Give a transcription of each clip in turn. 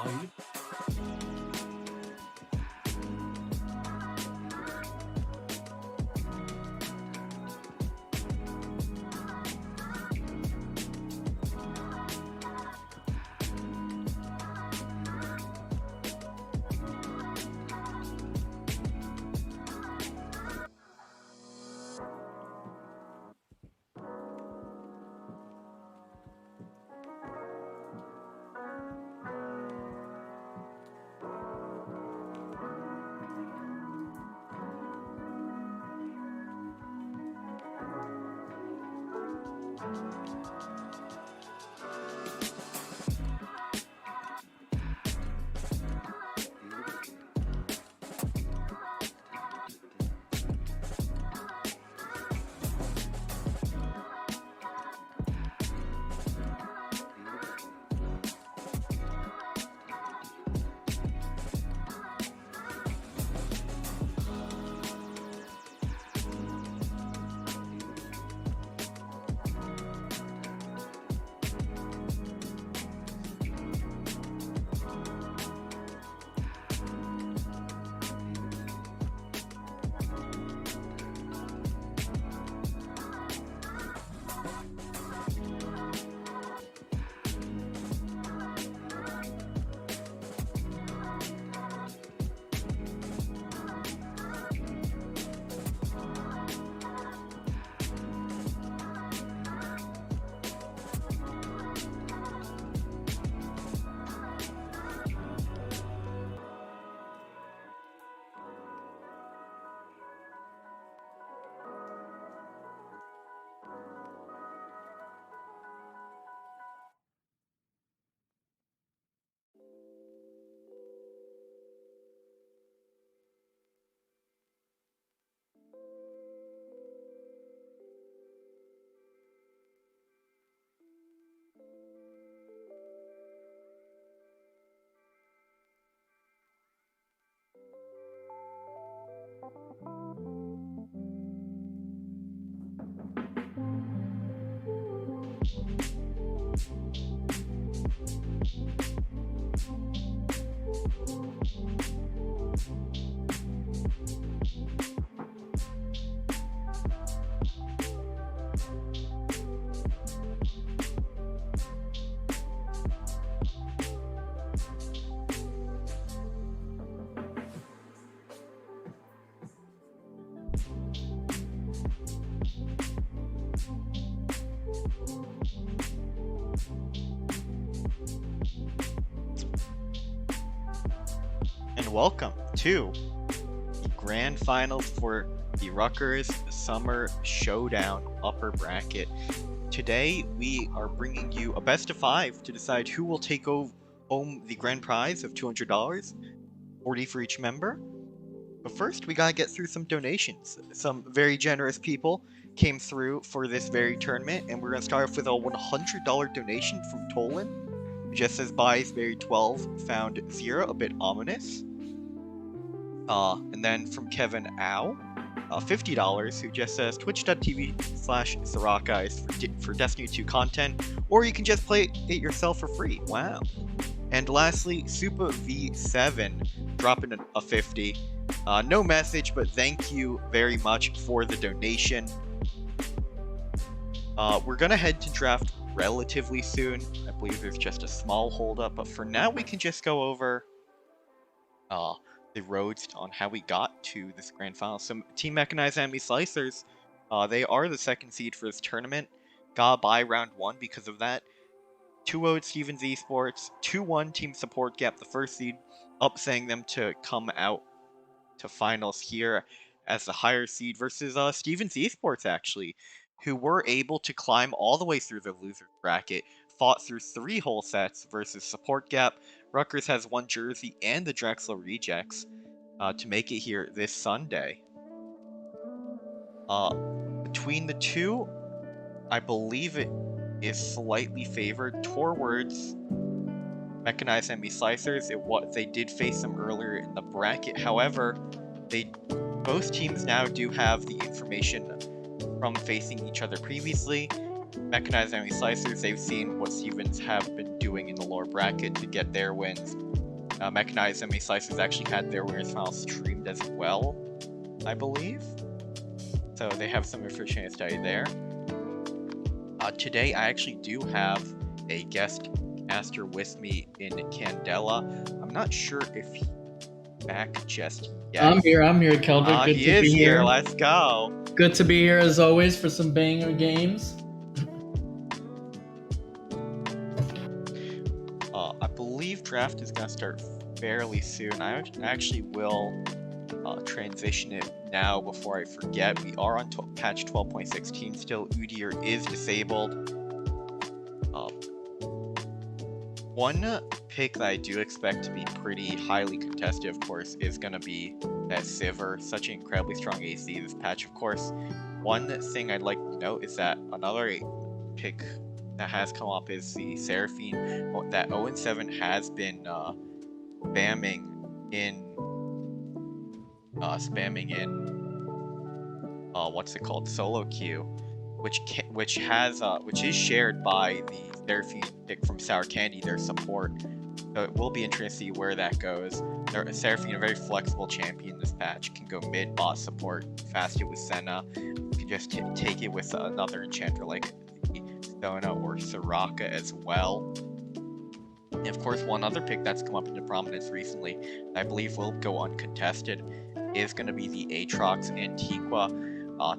Hayır. And welcome to the grand finals for the Rutgers Summer Showdown upper bracket. Today we are bringing you a best of 5 to decide who will take home the grand prize of $200, 40 for each member. But first we gotta get through some donations. Some very generous people came through for this very tournament, and we're gonna start off with a $100 donation from Tolan. Just says buys buried 12, found 0, a bit ominous. And then from Kevin Au, $50, who just says twitch.tv/Soraka is for Destiny 2 content, or you can just play it yourself for free. Wow. And lastly, Supa V7 dropping a 50. No message, but thank you very much for the donation. We're gonna head to draft relatively soon. I believe there's just a small holdup, but for now we can just go over the roads on how we got to this grand final. So Team Mechanized Enemy Slicers, they are the second seed for this tournament. Got by round 1 because of that. 2-0 Stevens Esports, 2-1 Team Support Gap, the first seed, upsetting them to come out to finals here as the higher seed versus Stevens Esports, actually, who were able to climb all the way through the loser bracket, fought through 3 whole sets versus Support Gap. Rutgers has 1 jersey and the Drexler Rejects to make it here this Sunday. Between the two, I believe it is slightly favored towards Mechanized Enemy Slicers. They did face them earlier in the bracket. However, both teams now do have the information from facing each other previously. Mechanized Enemy Slicers, they've seen what Stevens have been doing in the lower bracket to get their wins. Mechanized Enemy Slicers actually had their winners final streamed as well, I believe. So they have some information to study there. Today I actually do have a guest caster with me in Candela. I'm not sure if he's back just yet. I'm here, Keldricc. Good he to is be here. here. Let's go. Good to be here as always for some banger games. I believe draft is gonna start fairly soon. I actually will transition it now before I forget. We are on patch 12.16 still. Udyr is disabled. One pick that I do expect to be pretty highly contested, of course, is going to be that Sivir. Such an incredibly strong AC this patch, of course. One thing I'd like to note is that another pick that has come up is the Seraphine. That 0-7 has been spamming in what's it called, solo queue, which is shared by the Seraphine pick from Sour Candy, their support. So it will be interesting to see where that goes. Seraphine, a very flexible champion this patch, can go mid, bot support, fast it with Senna. You can just take it with another enchanter like Sona or Soraka as well. And of course, one other pick that's come up into prominence recently, I believe will go uncontested, is going to be the Aatrox Antiqua.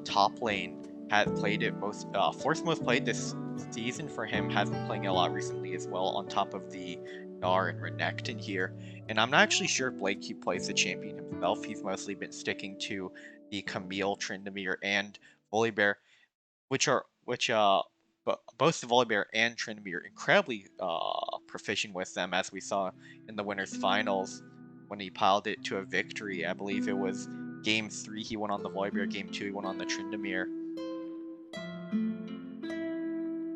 Top lane has played it fourth most played this season for him, has been playing it a lot recently as well, on top of the Gnar and Renekton here. And I'm not actually sure if Blake plays the champion himself. He's mostly been sticking to the Camille, Tryndamere, and Volibear, which both the Volibear and Tryndamere are incredibly proficient with them, as we saw in the winners finals when he piled it to a victory. I believe it was game 3 he won on the Volibear, game 2 he won on the Tryndamere.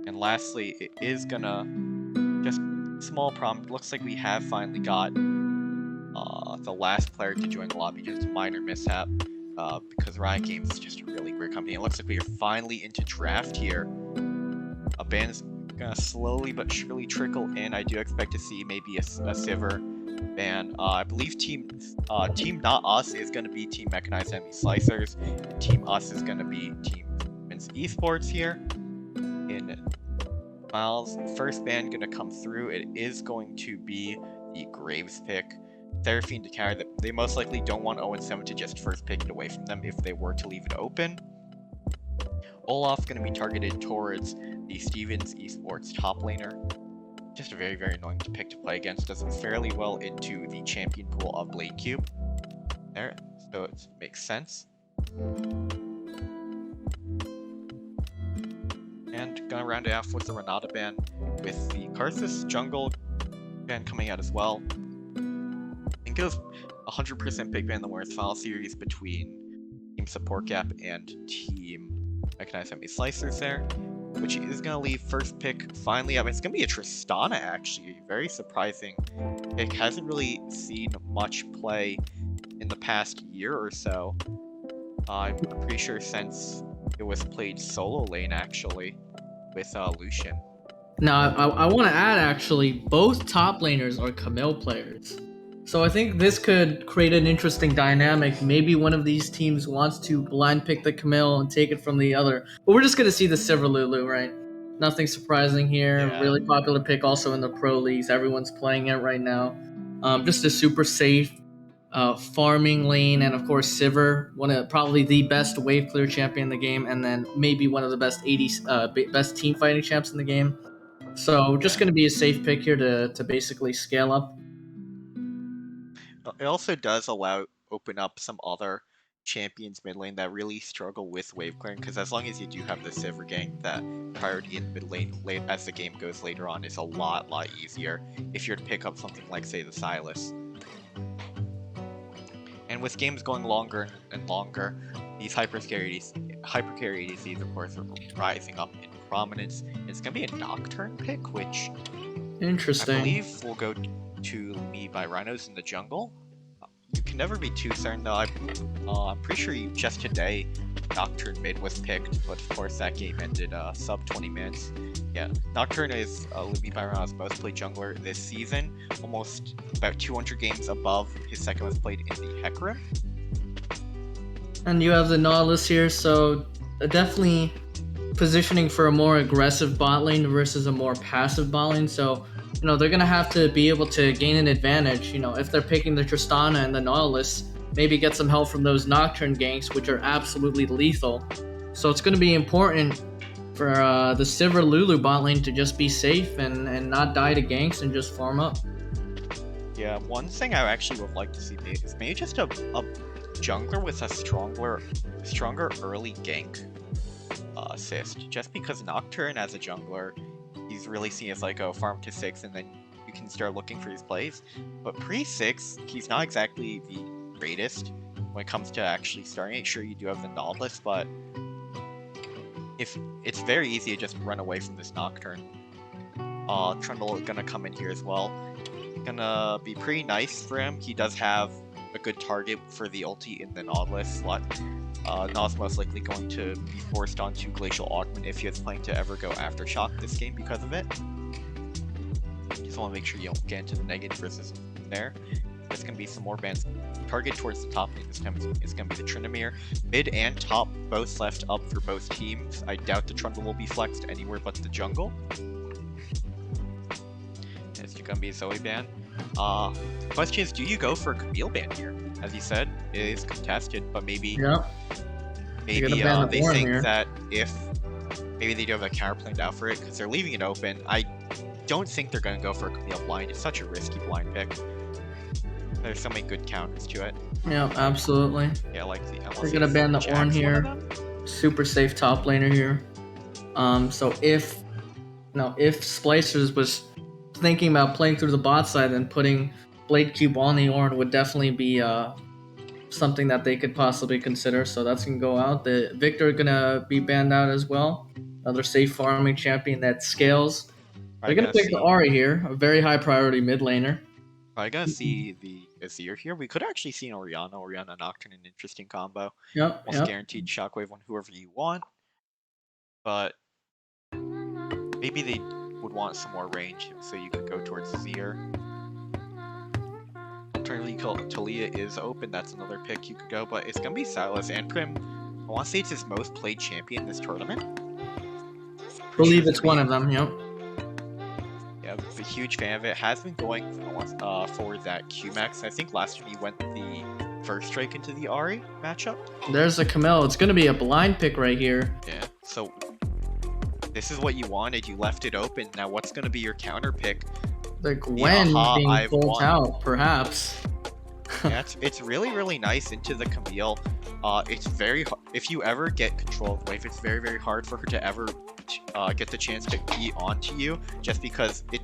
And lastly, it is gonna just small problem. Looks like we have finally got the last player to join the lobby. Just a minor mishap because Riot Games is just a really great company. It looks like we are finally into draft here. A band's gonna slowly but surely trickle in. I do expect to see maybe a Sivir ban. I believe Team Not Us is going to be Team Mechanized Enemy Slicers. And Team Us is going to be Team Esports here. In Miles, first ban going to come through. It is going to be the Graves pick. Seraphine to carry that. They most likely don't want 0-7 to just first pick it away from them if they were to leave it open. Olaf going to be targeted towards the Stevens Esports top laner. Just a very, very annoying pick to play against. Does fairly well into the champion pool of Blade Cube. There, so it makes sense. And gonna round it off with the Renata ban, with the Karthus jungle ban coming out as well. I think it was 100% big ban in the Worth File series between Team Support Gap and Team Mechanized Enemy Slicers there, which is going to leave first pick finally up. It's going to be a Tristana, actually. Very surprising pick. Hasn't really seen much play in the past year or so. I'm pretty sure since it was played solo lane, actually, with Lucian. Now, I want to add, actually, both top laners are Camille players. So I think this could create an interesting dynamic. Maybe one of these teams wants to blind pick the Camille and take it from the other. But we're just going to see the Sivir Lulu, right? Nothing surprising here. Yeah. Really popular pick also in the pro leagues. Everyone's playing it right now. Just a super safe farming lane, and of course Sivir, one of probably the best wave clear champion in the game, and then maybe one of the best 80 best team fighting champs in the game. So just going to be a safe pick here to basically scale up. It also does open up some other champions mid lane that really struggle with wave clearing, because as long as you do have the Sivir gang, that priority in mid lane as the game goes later on is a lot easier if you're to pick up something like, say, the Sylas. And with games going longer and longer, these hyper carry ADCs, of course, are rising up in prominence. It's going to be a Nocturne pick, which Interesting. I believe will go to me by Rhinos in the jungle. You can never be too certain, though. I'm pretty sure just today Nocturne mid was picked, but of course that game ended sub 20 minutes. Yeah, Nocturne is Lumi by Rhinos' most played jungler this season, almost about 200 games above his second most played in the Hecarim. And you have the Nautilus here, so definitely positioning for a more aggressive bot lane versus a more passive bot lane. So, they're going to have to be able to gain an advantage. If they're picking the Tristana and the Nautilus, maybe get some help from those Nocturne ganks, which are absolutely lethal. So it's going to be important for the Sivir Lulu bot lane to just be safe and not die to ganks and just farm up. Yeah, one thing I actually would like to see is maybe just a jungler with a stronger early gank assist. Just because Nocturne as a jungler, he's really seen as like a farm to 6 and then you can start looking for his plays. But pre-6, he's not exactly the greatest when it comes to actually starting it. Sure, you do have the Nautilus, but if it's very easy to just run away from this Nocturne. Trundle is gonna come in here as well. Gonna be pretty nice for him. He does have a good target for the ulti in the Nautilus slot. Na's most likely going to be forced onto Glacial Augment if he is planning to ever go Aftershock this game because of it. Just want to make sure you don't get into the negative versus there. There's going to be some more bans. Target towards the top lane this time is going to be the Tryndamere. Mid and top both left up for both teams. I doubt the Trundle will be flexed anywhere but the jungle. It's going to be a Zoe ban. Question is, do you go for a Camille ban here? As you said, it is contested, but maybe they think that if maybe they do have a counter planned out for it because they're leaving it open. I don't think they're going to go for a Camille blind. It's such a risky blind pick. There's so many good counters to it. Yeah, absolutely. Yeah, like the They're gonna ban the Ornn here. Super safe top laner here. So if Splicers was thinking about playing through the bot side and putting Blade Cube on the Ornn would definitely be something that they could possibly consider. So that's gonna go out. The Victor gonna be banned out as well. Another safe farming champion that scales. They're gonna pick the Ahri here, a very high priority mid laner. Probably gonna see the Azir here. We could actually see an Orianna Nocturne, an interesting combo. Yep. Almost guaranteed shockwave on whoever you want. But maybe they would want some more range, so you could go towards Azir. Alternatively, Talia is open. That's another pick you could go, but it's gonna be Silas and Prim. I want to say it's his most played champion this tournament. I believe it's one of them. Yep. Yeah, I'm a huge fan of it. Has been going for that QMax. I think last year he went the first strike into the Ari matchup. There's a Camille. It's gonna be a blind pick right here. Yeah. So this is what you wanted. You left it open. Now what's gonna be your counter pick? The Gwen being pulled out, perhaps. Yeah, it's really nice into the Camille. It's very if you ever get control of Wave, it's very hard for her to ever get the chance to be onto you, just because it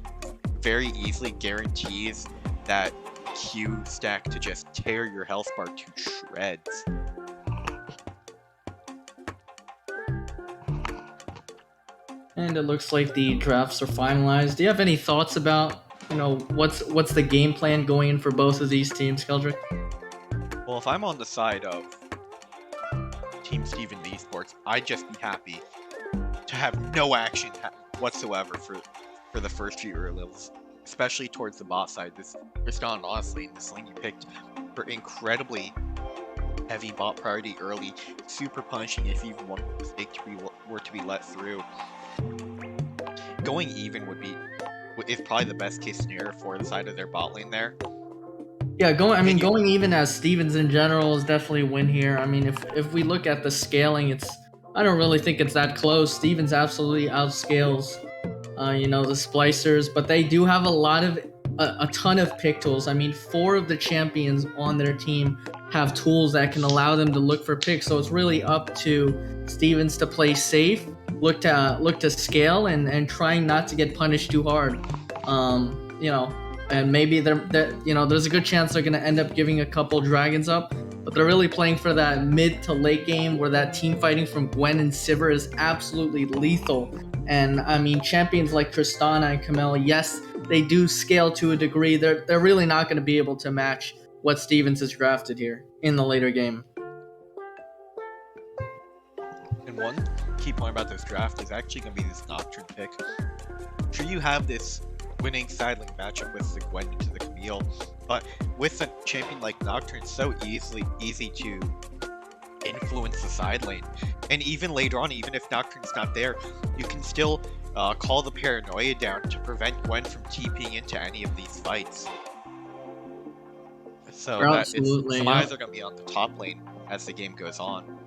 very easily guarantees that Q stack to just tear your health bar to shreds. And it looks like the drafts are finalized. Do you have any thoughts about, what's the game plan going in for both of these teams, Keldricc? Well, if I'm on the side of Team Steven Esports, I'd just be happy to have no action whatsoever for the first few early levels, especially towards the bot side. This Tristan, honestly, in this lane you picked for incredibly heavy bot priority early, super punishing if even one mistake were to be let through. Going even is probably the best case scenario for the side of their bot lane there. Yeah, going even as Stevens in general is definitely a win here. I mean, if we look at the scaling, I don't really think it's that close. Stevens absolutely outscales, the splicers, but they do have a ton of pick tools. I mean, 4 of the champions on their team have tools that can allow them to look for picks. So it's really up to Stevens to play safe, look to scale, and trying not to get punished too hard. And maybe there's a good chance they're going to end up giving a couple dragons up, but they're really playing for that mid to late game where that team fighting from Gwen and Sivir is absolutely lethal. And I mean, champions like Tristana and Camille, yes, they do scale to a degree. They're really not going to be able to match what Stevens has drafted here in the later game. And one key point about this draft is actually going to be this Nocturne pick. Sure, you have this winning side lane matchup with the Gwen into the Camille, but with a champion like Nocturne, it's so easy to influence the side lane. And even later on, even if Nocturne's not there, you can still call the paranoia down to prevent Gwen from TPing into any of these fights. So some eyes are going to be on the top lane as the game goes on.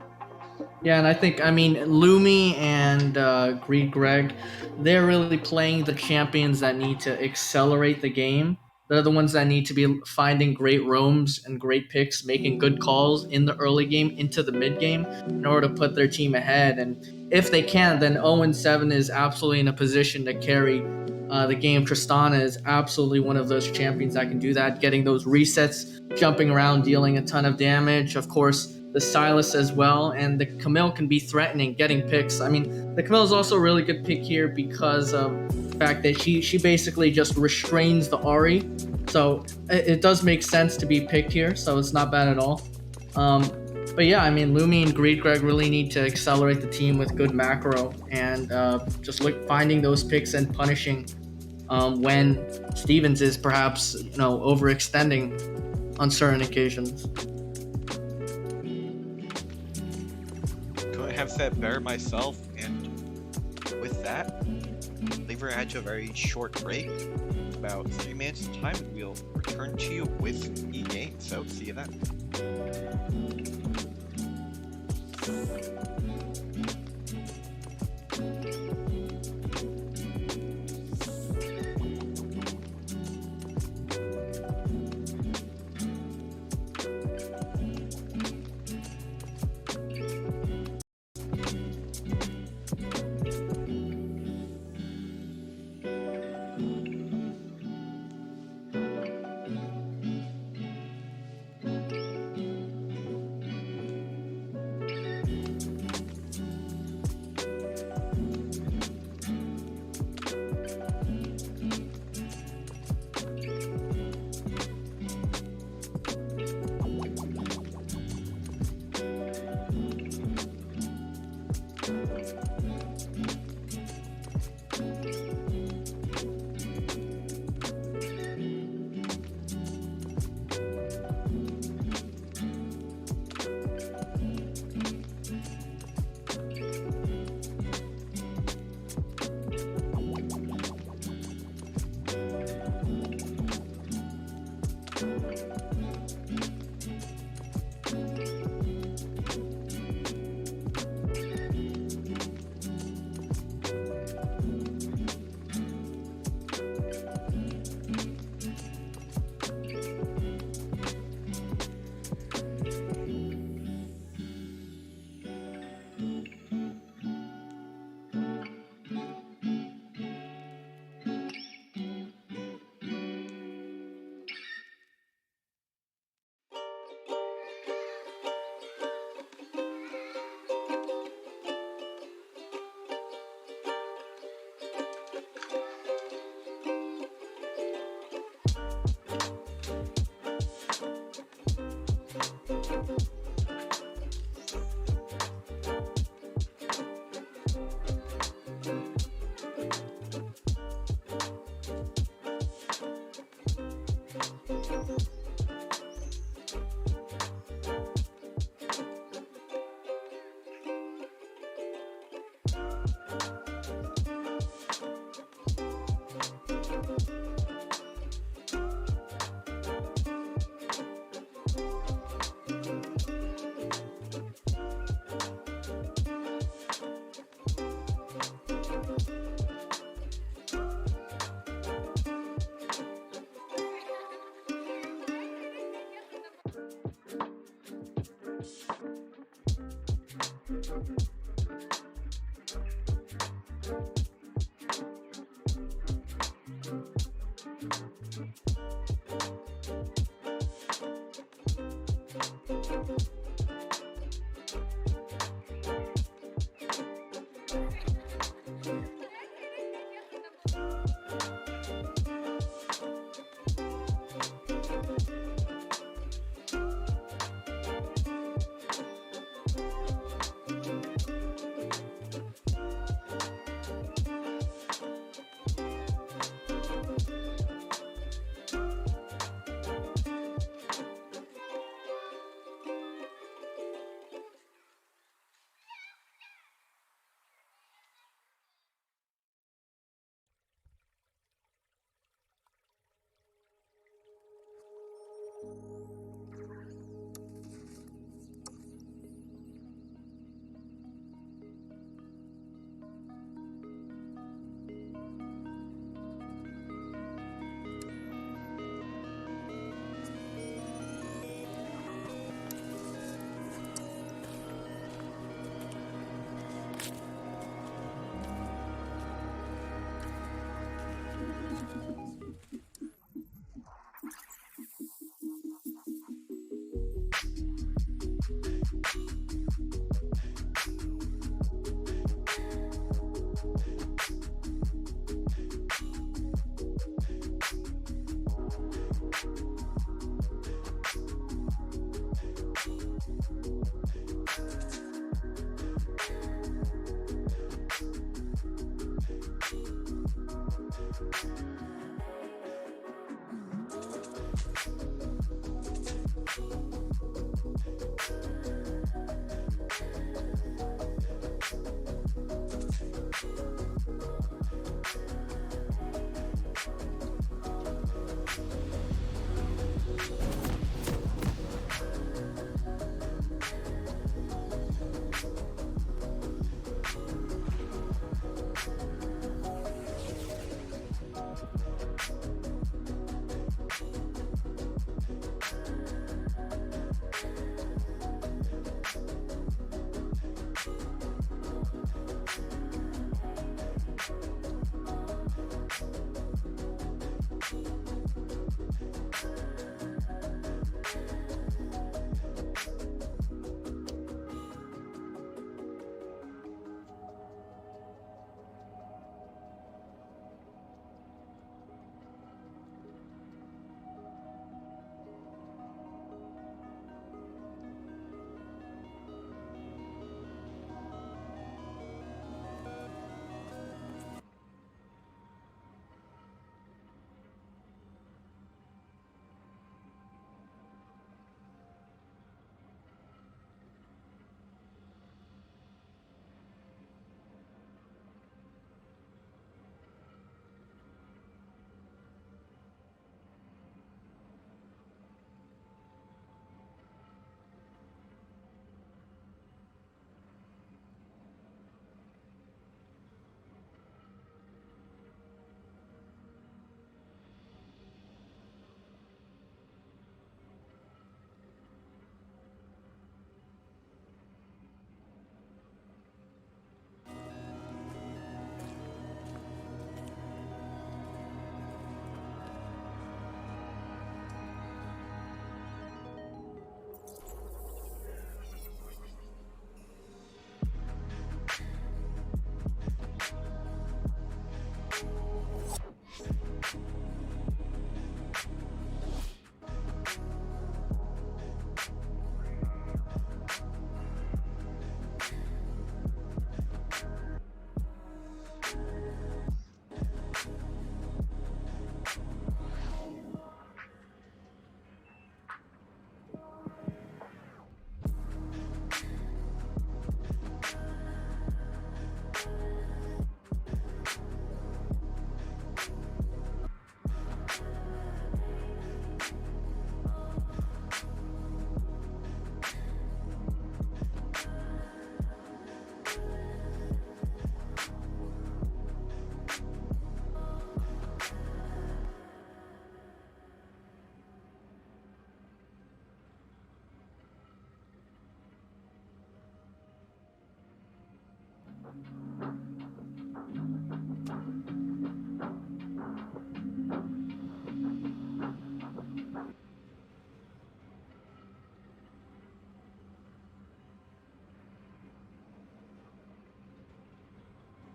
Yeah, and I think, Lumi and Greed Greg, they're really playing the champions that need to accelerate the game. They're the ones that need to be finding great roams and great picks, making good calls in the early game into the mid game in order to put their team ahead. And if they can, then 0-7 is absolutely in a position to carry the game. Tristana is absolutely one of those champions that can do that, getting those resets, jumping around, dealing a ton of damage. Of course, the Silas as well, and the Camille can be threatening, getting picks. I mean, the Camille is also a really good pick here because of the fact that she basically just restrains the Ari. So it does make sense to be picked here, so it's not bad at all. But yeah, Lumi and Greed Greg really need to accelerate the team with good macro and just finding those picks and punishing when Stevens is perhaps overextending on certain occasions. Have said better myself, and with that, leave her at a very short break, about 3 minutes time, and we'll return to you with the game. So see you then.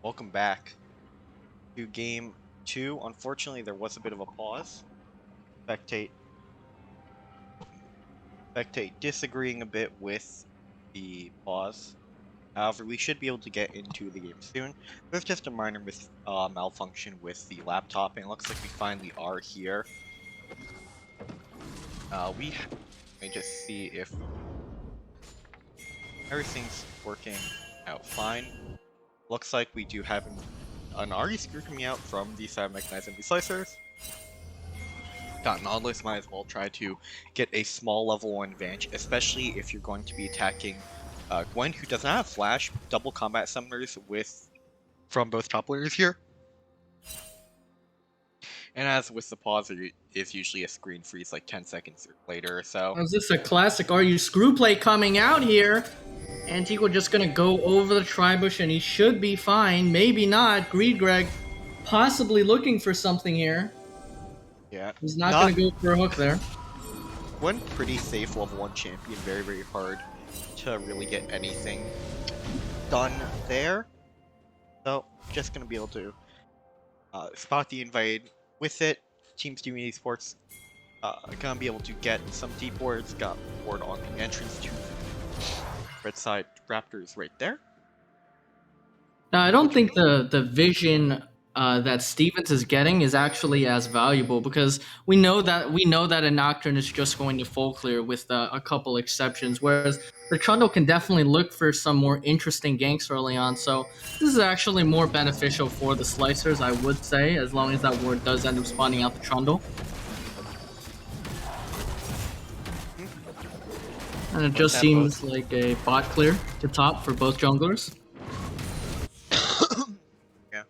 Welcome back to game 2. Unfortunately, there was a bit of a pause. Spectate disagreeing a bit with the pause. However, we should be able to get into the game soon. There's just a minor malfunction with the laptop, and it looks like we finally are here. Let me just see if everything's working out fine. Looks like we do have an RE screw coming out from the side of Mechanized Enemy Slicers. Got Nautilus, might as well try to get a small level 1 advantage, especially if you're going to be attacking Gwen, who does not have flash, double combat summoners from both top laners here. And as with the pause, there is usually a screen freeze like 10 seconds later or so. Is this a classic RU screw play coming out here? Antiqua just gonna go over the Tribush and he should be fine. Maybe not. Keldricc possibly looking for something here. Yeah. He's not gonna go for a hook there. One pretty safe level 1 champion, very, very hard to really get anything done there. So, just gonna be able to spot the invade with it. Team Steam Esports gonna be able to get some deep wards, got ward on the entrance to red side Raptors right there. Now, I don't think the vision that Stevens is getting is actually as valuable, because we know that a Nocturne is just going to full clear with a couple exceptions, whereas the Trundle can definitely look for some more interesting ganks early on. So this is actually more beneficial for the Slicers, I would say, as long as that ward does end up spawning out the Trundle. And it just seems like a bot clear to top for both junglers. Yeah.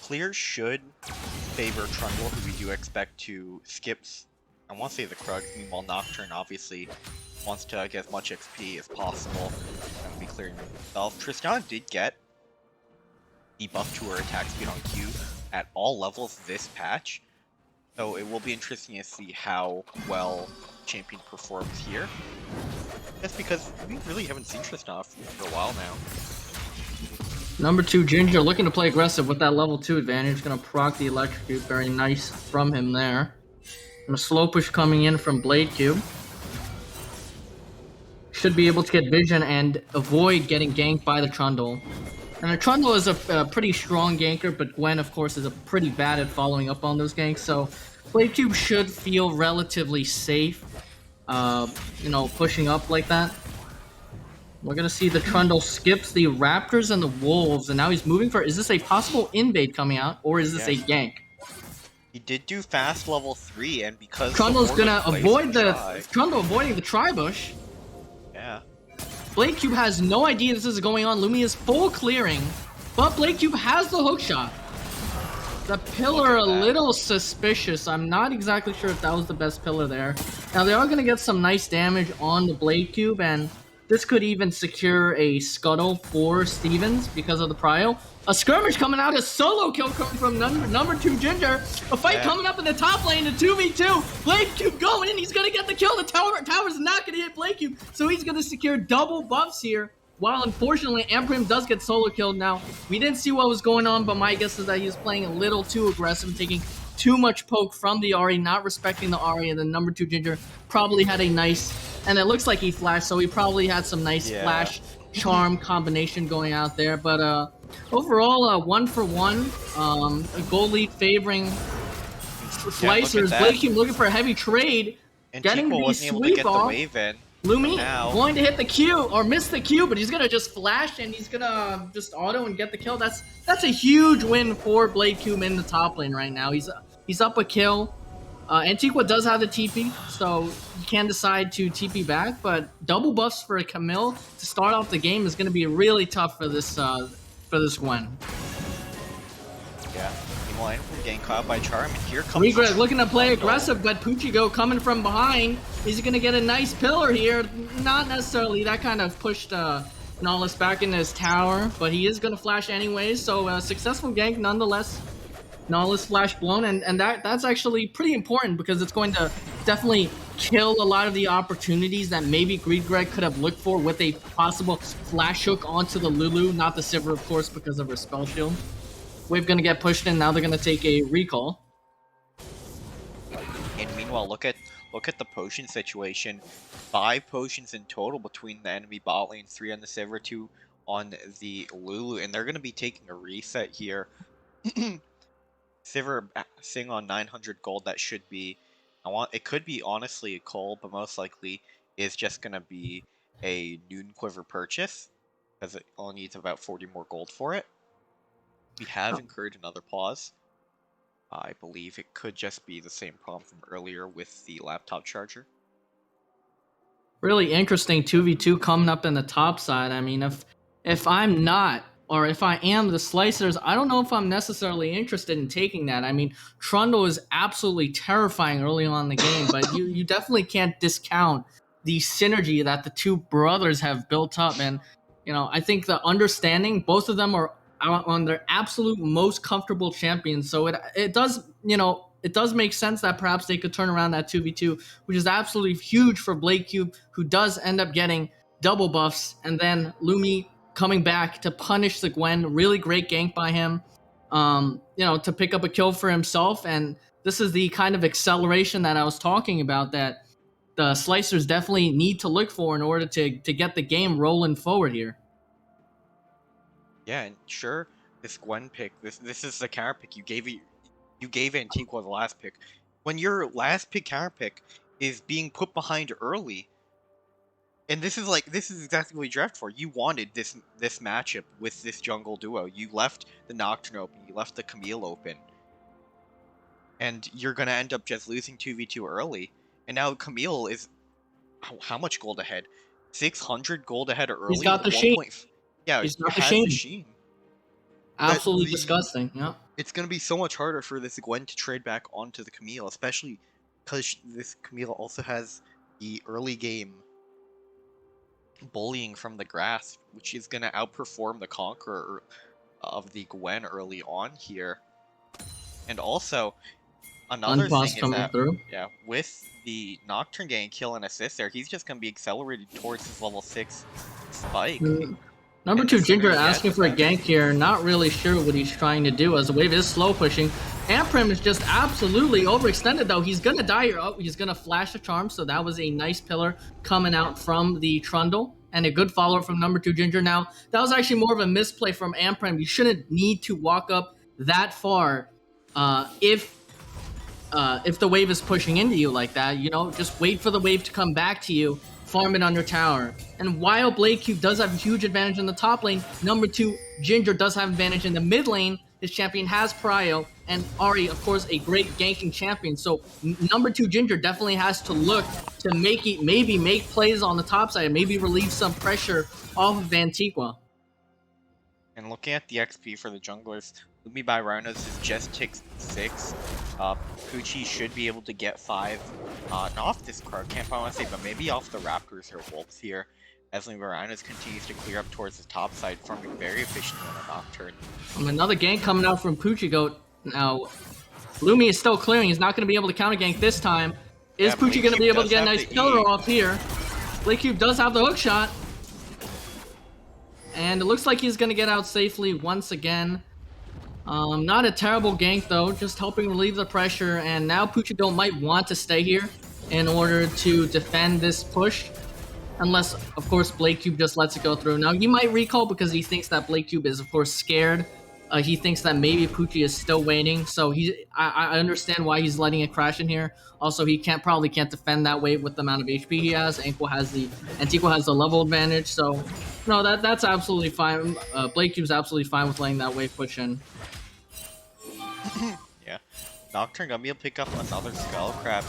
Clear should favor Trundle, who we do expect to skip, I want to say the Krug, meanwhile Nocturne obviously wants to get as much XP as possible and be clearing himself. Tristana did get the buff to her attack speed on Q at all levels this patch, so it will be interesting to see how well champion performs here. Just because we really haven't seen Tristana for a while now. Number 2 Ginger looking to play aggressive with that level 2 advantage. Gonna proc the electrocute. Very nice from him there. And a slow push coming in from Blade Cube. Should be able to get vision and avoid getting ganked by the Trundle. And the Trundle is a pretty strong ganker, but Gwen, of course, is a pretty bad at following up on those ganks. So Blade Cube should feel relatively safe, pushing up like that. We're gonna see the Trundle skips the Raptors and the Wolves, and now he's moving for. Is this a possible invade coming out, or is this a gank? He did do fast level 3, and because Trundle's gonna avoid the Trundle avoiding the Tri-Bush. Yeah. Blade Cube has no idea this is going on. Lumi is full clearing, but Blade Cube has the hook shot. The pillar a little suspicious. I'm not exactly sure if that was the best pillar there. Now they are gonna get some nice damage on the Blade Cube, and this could even secure a scuttle for Stevens because of the prio. A skirmish coming out, a solo kill coming from number 2 Ginger. A fight coming up in the top lane, a 2v2. Blade Cube going in, he's gonna get the kill. The tower's not gonna hit Blade Cube, so he's gonna secure double buffs here. While unfortunately Amprim does get solo killed. Now, we didn't see what was going on, but my guess is that he was playing a little too aggressive, taking too much poke from the Ahri, not respecting the Ahri, and then number 2 Ginger probably had a nice, and it looks like he flashed, so he probably had some nice flash charm combination going out there. But overall, 1 for 1, a goal lead favoring Slicers. Blade Cube looking for a heavy trade, and getting Chico the sweep off. Lumi going to hit the Q or miss the Q, but he's gonna just flash and he's gonna just auto and get the kill. That's a huge win for Blade Cube in the top lane right now. He's up a kill. Antiqua does have the TP, so you can decide to TP back, but double buffs for a Camille to start off the game is gonna be really tough for this Gwen. Yeah. Meanwhile, we're getting caught by Charm, and here comes Regreg looking to play aggressive, but Puchigo coming from behind. He's gonna get a nice pillar here. Not necessarily that kind of pushed Nahus back into his tower, but he is gonna flash anyways. So a successful gank nonetheless. Nahus flash blown, and that's actually pretty important because it's going to definitely kill a lot of the opportunities that maybe Regreg could have looked for with a possible flash hook onto the Lulu, not the Sivir, of course, because of her spell shield. Wave gonna get pushed in. Now they're gonna take a recall. And meanwhile, look at the potion situation. 5 potions in total between the enemy bot lane, 3 on the Sivir, 2 on the Lulu, and they're gonna be taking a reset here. Sivir sitting on 900 gold. That should be. It could be honestly a call, but most likely is just gonna be a Noon Quiver purchase because it only needs about 40 more gold for it. We have incurred another pause. I believe it could just be the same problem from earlier with the laptop charger. Really interesting 2v2 coming up in the top side. I mean, if I'm not, or if I am the Slicers, I don't know if I'm necessarily interested in taking that. I mean, Trundle is absolutely terrifying early on in the game, but you definitely can't discount the synergy that the two brothers have built up. And, I think the understanding, both of them are on their absolute most comfortable champions. So it does, it does make sense that perhaps they could turn around that 2v2, which is absolutely huge for Blade Cube, who does end up getting double buffs, and then Lumi coming back to punish the Gwen. Really great gank by him, to pick up a kill for himself. And this is the kind of acceleration that I was talking about that the Slicers definitely need to look for in order to get the game rolling forward here. Yeah, and sure, this Gwen pick. This is the counter pick you gave Antigua the last pick. When your last pick counter pick is being put behind early, and this is exactly what you drafted for. You wanted this matchup with this jungle duo. You left the Nocturne open, you left the Camille open, and you're gonna end up just losing 2v2 early. And now Camille is how much gold ahead? 600 gold ahead early. He's got the sheen. Yeah, he's got the sheen. Absolutely disgusting. Yeah. It's gonna be so much harder for this Gwen to trade back onto the Camille, especially because this Camille also has the early game bullying from the grass, which is gonna outperform the Conqueror of the Gwen early on here. And also, another thing is that, yeah, with the Nocturne getting kill and assist there, he's just gonna be accelerated towards his level 6 spike. Number 2 Ginger asking for a gank here, not really sure what he's trying to do as the wave is slow pushing. Amprim is just absolutely overextended though. He's gonna die here. Oh, he's gonna flash a charm, so that was a nice pillar coming out from the Trundle. And a good follow-up from number 2 Ginger. Now, that was actually more of a misplay from Amprim. You shouldn't need to walk up that far if the wave is pushing into you like that. You know, just wait for the wave to come back to you. Farm it on your tower. And while Blade Cube does have a huge advantage in the top lane, number 2 Ginger does have advantage in the mid lane. His champion has Prio, and Ahri, of course, a great ganking champion. So number 2 Ginger definitely has to look to maybe make plays on the top side, maybe relieve some pressure off of Antigua. And looking at the XP for the junglers, Lumi by Rhinos is just tick 6. Poochie should be able to get 5. Not off this card camp, I want to say, but maybe off the Raptors or Wolves here. As Lumi by Rhinos continues to clear up towards the top side, farming very efficiently on the Nocturne. Another gank coming out from Poochie Goat. Now, Lumi is still clearing. He's not going to be able to counter gank this time. Is Poochie going to be able to get a nice killer off here? Blade Cube does have the hook shot. And it looks like he's going to get out safely once again. Not a terrible gank though, just helping relieve the pressure. And now Poochie Goat might want to stay here in order to defend this push. Unless, of course, Blade Cube just lets it go through. Now, he might recall because he thinks that Blade Cube is, of course, scared. He thinks that maybe Poochie is still waiting. So I understand why he's letting it crash in here. Also, he probably can't defend that wave with the amount of HP he has. Antigua has the level advantage. So, no, that's absolutely fine. Blade Cube's absolutely fine with letting that wave push in. Yeah. Nocturne gonna be able to pick up another Skullcrab.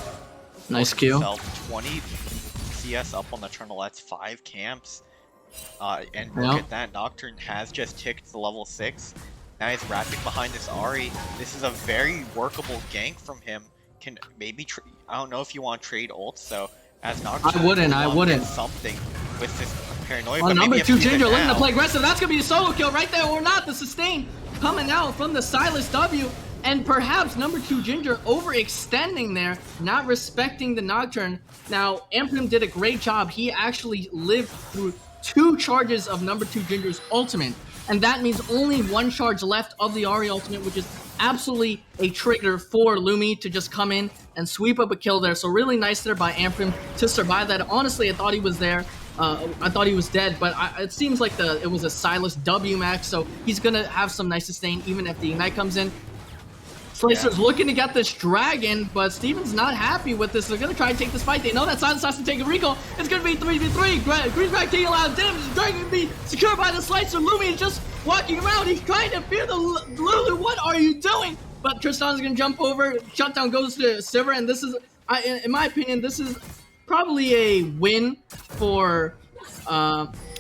Nice Q. 20 CS up on the Trundle. That's 5 camps. And look at that. Nocturne has just ticked the level 6. Now he's wrapping behind this Ahri. This is a very workable gank from him. Can maybe I don't know if you want to trade ults, so as Nocturne I wouldn't. Something with this paranoia. Well, number 2 Ginger looking to play aggressive. That's gonna be a solo kill right there, or not. The sustain coming out from the Silas W. And perhaps number 2 Ginger overextending there, not respecting the Nocturne. Now, Amprim did a great job. He actually lived through 2 charges of number 2 Ginger's ultimate. And that means only 1 charge left of the Ahri ultimate, which is absolutely a trigger for Lumi to just come in and sweep up a kill there. So really nice there by Amprim to survive that. Honestly, I thought he was there. I thought he was dead, but it seems like it was a Silas W max, so he's going to have some nice sustain even if the Ignite comes in. Slicer's looking to get this dragon, but Steven's not happy with this. They're going to try and take this fight. They know that Silence has to take a recall. It's going to be 3v3. Greenback taking a lot of damage. The dragon can be secured by the Slicer. Lumi is just walking around. He's trying to fear the Lulu. What are you doing? But Tristan's going to jump over. Shutdown goes to Sivir, and this is, in my opinion, this is probably a win for...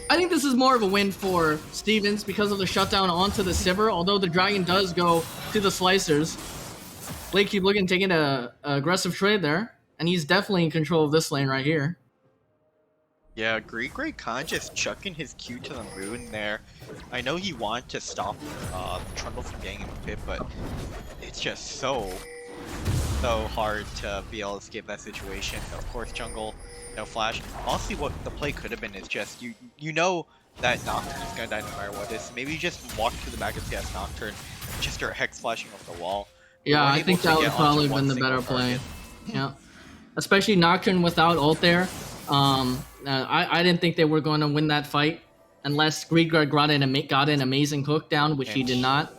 I think this is more of a win for Stevens because of the shutdown onto the Sivir, although the dragon does go to the Slicers. Blade Cube looking taking an aggressive trade there, and he's definitely in control of this lane right here. Yeah, Great Khan just chucking his Q to the moon there. I know he wanted to stop Trundle from getting him a pit, but it's just so hard to be able to escape that situation. Of course, jungle, no flash. Honestly, what the play could have been is just you know that Nocturne is gonna die no matter what. Is maybe just walk to the back of CS Nocturne, just start hex flashing over the wall. Yeah, I think that would probably been the better play. Yeah, especially Nocturne without ult there. I didn't think they were going to win that fight. unless Greg got an amazing hook down, which he did not.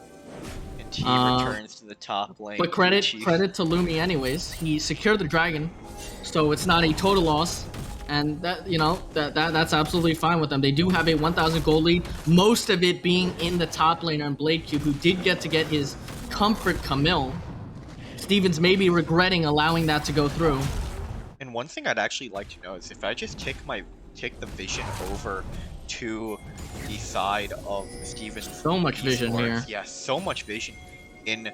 And he returns to the top lane. But credit to Lumi anyways. He secured the dragon, so it's not a total loss. And that, you know, that's absolutely fine with them. They do have a 1,000 gold lead, most of it being in the top laner and BladeCube, who did get his comfort Camille. Stevens may be regretting allowing that to go through. And one thing I'd actually like to know is if I just take the vision over to the side of Stevens. So much vision here. Yeah, so much vision in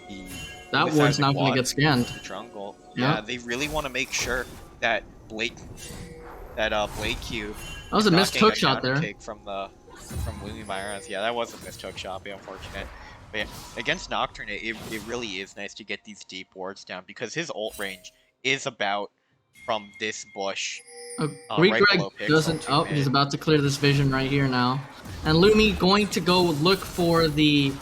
the. That ward's not going to get scanned. The jungle. Yeah, they really want to make sure that BladeCube. That was a missed hook shot there. From Lumi Myron's. Yeah, that was a missed hook shot. Be unfortunate. But yeah, against Nocturne, it really is nice to get these deep wards down because his ult range is about from this bush. Greg doesn't. Oh, he's about to clear this vision right here now, and Lumi going to go look for the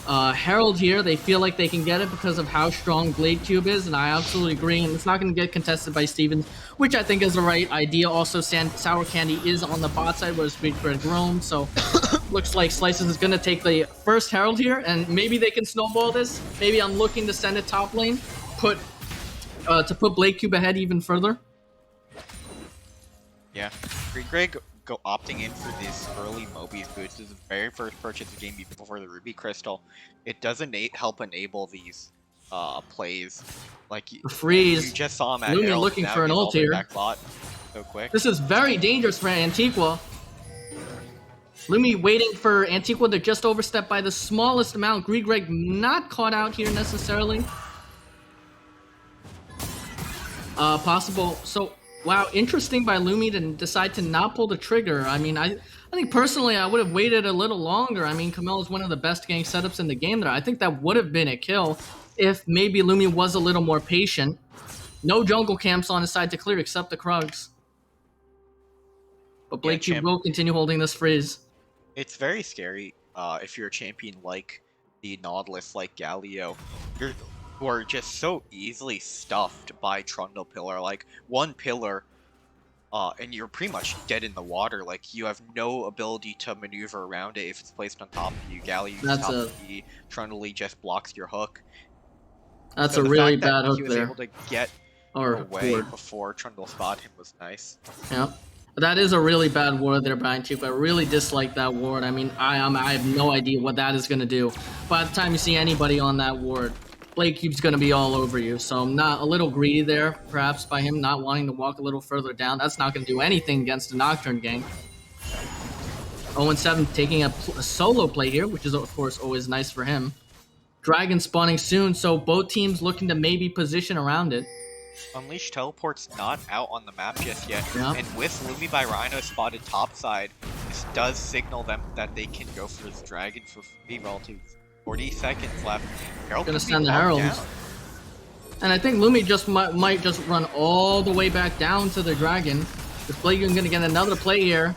Herald here. They feel like they can get it because of how strong BladeCube is, and I absolutely agree. And it's not going to get contested by Stevens, which I think is the right idea. Also, Sour Candy is on the bot side, whereas Greg roams. So looks like Slices is going to take the first Herald here, and maybe they can snowball this. Maybe I'm looking to send it top lane, to put BladeCube ahead even further. Yeah, Greg opting in for this early Mobius boost. This is the very first purchase of the game even before the Ruby Crystal. It does help enable these plays. Like freeze. You just saw him at Lumi Herald, looking for an ult here. So quick. This is very dangerous for Antiqua. Lumi waiting for Antiqua to just overstep by the smallest amount. Greg not caught out here necessarily. Possible. So. Wow, interesting by Lumi to decide to not pull the trigger. I mean, I think personally I would have waited a little longer. I mean, Camille is one of the best gang setups in the game there. I think that would have been a kill if maybe Lumi was a little more patient. No jungle camps on his side to clear except the Krugs. But BladeCube will continue holding this freeze. It's very scary if you're a champion like the Nautilus, like Galio. Who are just so easily stuffed by Trundle Pillar. Like, one pillar, and you're pretty much dead in the water. Like, you have no ability to maneuver around it if it's placed on top of you. Galli's top of you. Trundle just blocks your hook. That's a really bad hook there. He was able to get away before Trundle spotted him was nice. Yeah. That is a really bad ward there, Brian Chief. I really dislike that ward. I mean, I have no idea what that is going to do. By the time you see anybody on that ward, BladeCube's going to be all over you, so I'm not a little greedy there, perhaps, by him not wanting to walk a little further down. That's not going to do anything against the Nocturne gang. 0-7 taking a solo play here, which is, of course, always nice for him. Dragon spawning soon, so both teams looking to maybe position around it. Unleash Teleport's not out on the map just yet, and with Lumi by Rhino spotted topside, this does signal them that they can go for this Dragon for free relative. 40 seconds left. Herald gonna send the Heralds. And I think Lumi just might just run all the way back down to the Dragon. Is BladeCube gonna get another play here?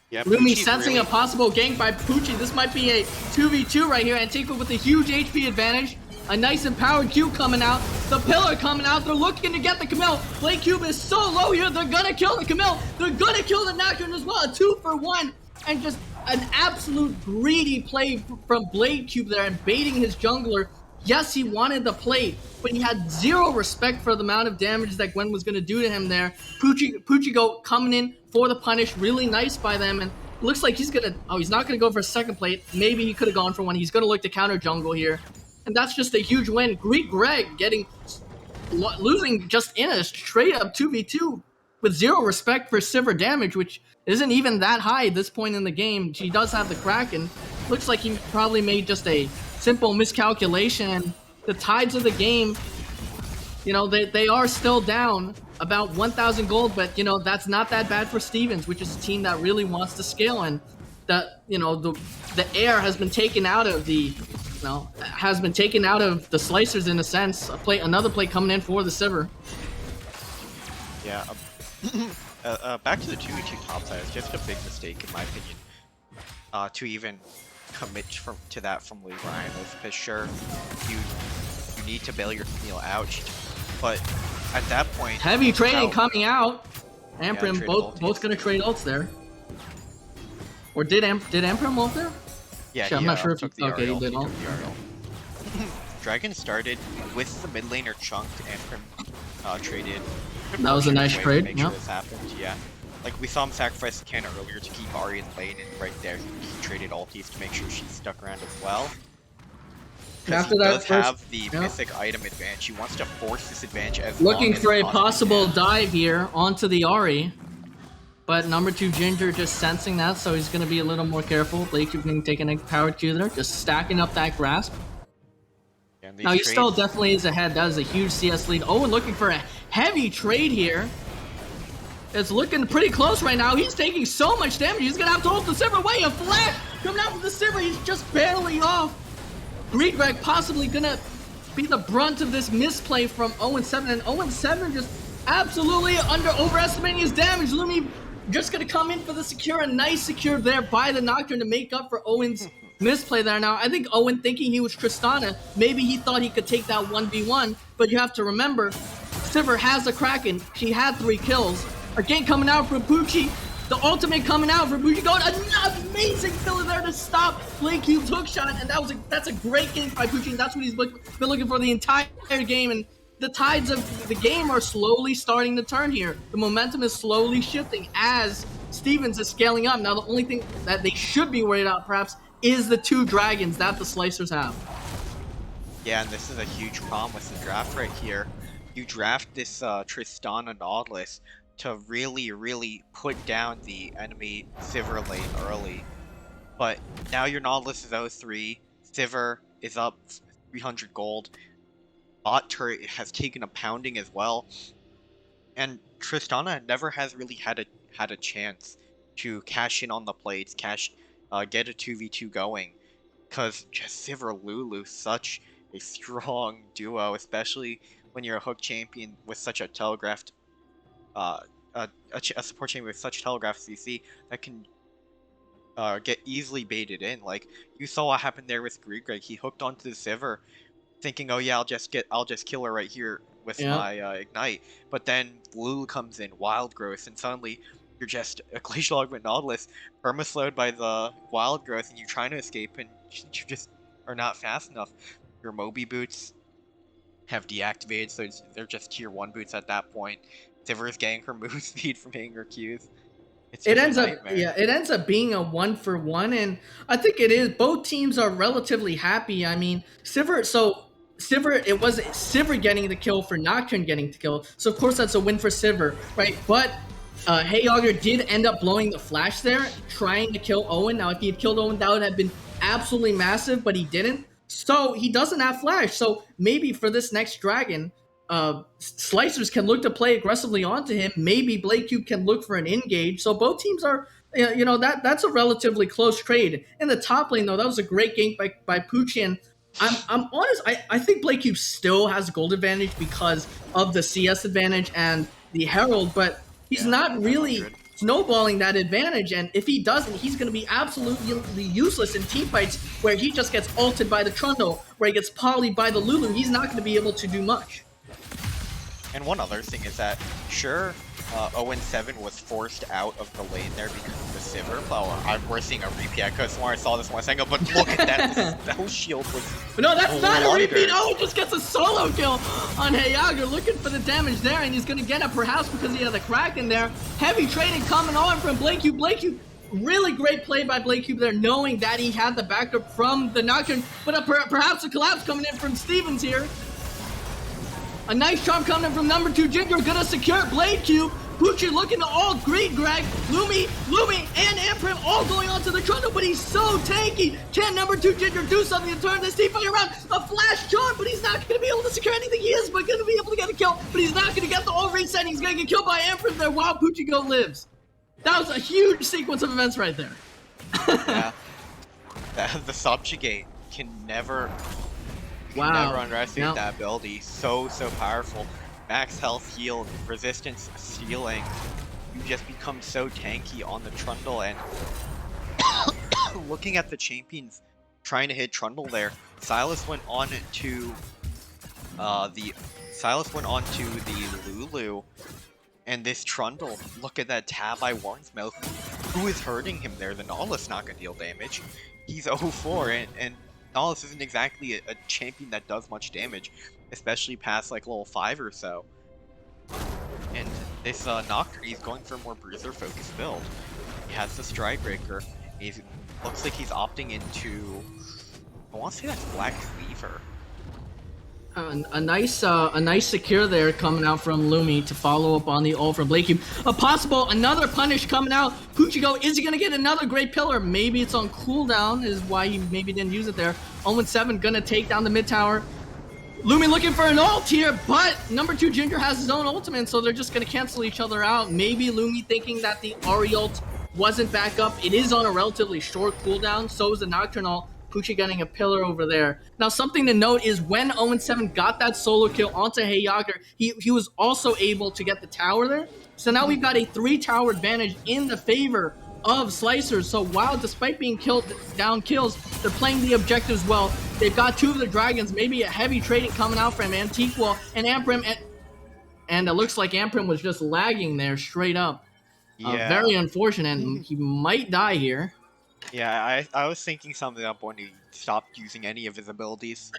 Yeah, Lumi sensing a possible gank by Poochie. This might be a 2v2 right here. Antiqua with a huge HP advantage. A nice empowered Q coming out. The pillar coming out. They're looking to get the Camille. BladeCube is so low here. They're gonna kill the Camille. They're gonna kill the Nocturne as well. A 2-for-1. And just an absolute greedy play from BladeCube there and baiting his jungler. Yes, he wanted the play, but he had zero respect for the amount of damage that Gwen was going to do to him there. Poochie coming in for the punish. Really nice by them. And it looks like he's going to... Oh, he's not going to go for a second plate. Maybe he could have gone for one. He's going to look to counter jungle here. And that's just a huge win. Greg losing just in a straight up 2v2 with zero respect for Sivir damage, which isn't even that high at this point in the game. She does have the Kraken. Looks like he probably made just a simple miscalculation. The tides of the game, you know, they are still down about 1,000 gold, but, you know, that's not that bad for Stevens, which is a team that really wants to scale. And that, you know, the air has been taken out of the, the slicers in a sense. Another play coming in for the Sivir. Yeah. Back to the 2v2 topside, it's just a big mistake in my opinion to even commit to that from Lee Ryan. Because sure, you need to bail your Camille out, but at that point, heavy trading coming out. Amprim both gonna trade ults there. Or did Emperor ult there? Yeah, Shit, he I'm not sure if took he, the okay, Ariel. he did He ult. took the Ariel. Dragon started with the mid laner chunked and Prim traded. That was a nice way to trade, make sure yep. this happened. Yeah, like we saw him sacrifice the cannon earlier to keep Ahri in lane, and right there he traded ultis to make sure she's stuck around as well. Because he does have the mythic item advantage. He wants to force this advantage as looking long as for a possibly possible can. dive here onto the Ahri. But number 2 Ginger just sensing that, so he's going to be a little more careful. BlakeCube being taking a power Q there, just stacking up that grasp. Yeah, Now, he still definitely is ahead. That is a huge CS lead. Owen looking for a heavy trade here. It's looking pretty close right now. He's taking so much damage. He's going to have to hold the Sivir away. A flash coming out from the Sivir. He's just barely off. Keldricc possibly going to be the brunt of this misplay from 0-7. And 0-7 just absolutely overestimating his damage. Lumi just going to come in for the secure. A nice secure there by the Nocturne to make up for Owen's misplay there. Now, I think Owen, thinking he was Tristana, maybe he thought he could take that 1v1. But you have to remember, Sivir has a Kraken. She had 3 kills. A gank coming out from Pucci. The ultimate coming out from Pucci. Going an amazing killer there to stop BlakeCube's hookshot. And that's a great gank by Pucci. And that's what he's been looking for the entire game. And the tides of the game are slowly starting to turn here. The momentum is slowly shifting as Stevens is scaling up. Now, the only thing that they should be worried about, perhaps, is the 2 dragons that the Slicers have. Yeah, and this is a huge problem with the draft right here. You draft this Tristana Nautilus to really put down the enemy Sivir lane early. But now your Nautilus is 0-3, Sivir is up 300 gold, bot turret has taken a pounding as well, and Tristana never has really had a chance to cash in on the plates, get a 2v2 going, because just Sivir Lulu, such a strong duo, especially when you're a hook champion with such a telegraphed a support champion with such telegraphed CC that can get easily baited in. Like, you saw what happened there with Keldricc. He hooked onto the Sivir, thinking, oh yeah, I'll just kill her right here with my ignite. But then Lulu comes in, wild growth, and suddenly you're just a glacial augment Nautilus permaslowed by the wild growth, and you're trying to escape, and you just are not fast enough. Your Moby boots have deactivated, so they're just tier 1 boots at that point. Sivir is getting her move speed from hitting her Qs. It ends up being a 1-for-1, and I think it is. Both teams are relatively happy. I mean, Sivir, it was Sivir getting the kill for Nocturne getting the kill, so of course that's a win for Sivir, right? But Hayogger did end up blowing the flash there, trying to kill Owen. Now, if he had killed Owen, that would have been absolutely massive, but he didn't. So he doesn't have flash. So maybe for this next dragon, Slicers can look to play aggressively onto him. Maybe BlakeCube can look for an engage. So both teams are, that's a relatively close trade. In the top lane, though, that was a great gank by Pucci. And I'm honest, I think BlakeCube still has gold advantage because of the CS advantage and the Herald, but he's not really snowballing that advantage, and if he doesn't, he's going to be absolutely useless in team fights where he just gets ulted by the Trundle, where he gets polyed by the Lulu. He's not going to be able to do much. And one other thing is that, sure, 0-7 was forced out of the lane there because of the Sivir. Well, we're seeing a repeat. I could have sworn I saw this 1 second ago, but look at that. The spell shield was no, that's not a repeat. Oh, just gets a solo kill on Hayogger, looking for the damage there, and he's going to get it perhaps because he had the Kraken there. Heavy trading coming on from BlakeCube. BlakeCube, really great play by BlakeCube there, knowing that he had the backup from the Nocturne, but perhaps a collapse coming in from Stevens here. A nice charm coming in from number 2 Ginger, gonna secure BlakeCube. Pucci looking to ult Keldricc, Lumi, and Imprint all going onto the Trundle, but he's so tanky. Can number 2 Ginger do something to turn this team fight around? A flash charm, but he's not gonna be able to secure anything. He is, but gonna be able to get a kill, but he's not gonna get the ult reset. He's gonna get killed by Imprint there while Pucci lives. That was a huge sequence of events right there. Yeah. The subjugate can never underestimate that ability. So powerful. Max health heal, resistance stealing. You just become so tanky on the Trundle, and looking at the champions trying to hit Trundle there, Silas went on to the Lulu, and this Trundle, look at that tab by Warren's mouth. who is hurting him there? The Nautilus not gonna deal damage. He's 0-4, and Nautilus isn't exactly a champion that does much damage, especially past like level 5 or so. And this Nocturne, he's going for a more bruiser focused build. He has the Stride Breaker. Looks like he's opting into, I want to say that's Black Cleaver. A nice secure there coming out from Lumi to follow up on the ult from Blake Cube. A possible another punish coming out. Puchigo, is he gonna get another great pillar? Maybe it's on cooldown is why he maybe didn't use it there. 0-7 gonna take down the mid tower. Lumi looking for an ult here, but number 2 Ginger has his own ultimate, so they're just gonna cancel each other out. Maybe Lumi thinking that the Ahri ult wasn't back up. It is on a relatively short cooldown, so is the Nocturne ult. Pucci getting a pillar over there. Now, something to note is when 0-7 got that solo kill onto Heyagger, he was also able to get the tower there. So now we've got a 3-tower advantage in the favor of Slicers. So while despite being down kills, they're playing the objectives well. They've got 2 of the dragons, maybe a heavy trading coming out from Antiqua and Amprim. And it looks like Amprim was just lagging there straight up. Yeah. Very unfortunate. He might die here. Yeah, I was thinking something up when he stopped using any of his abilities.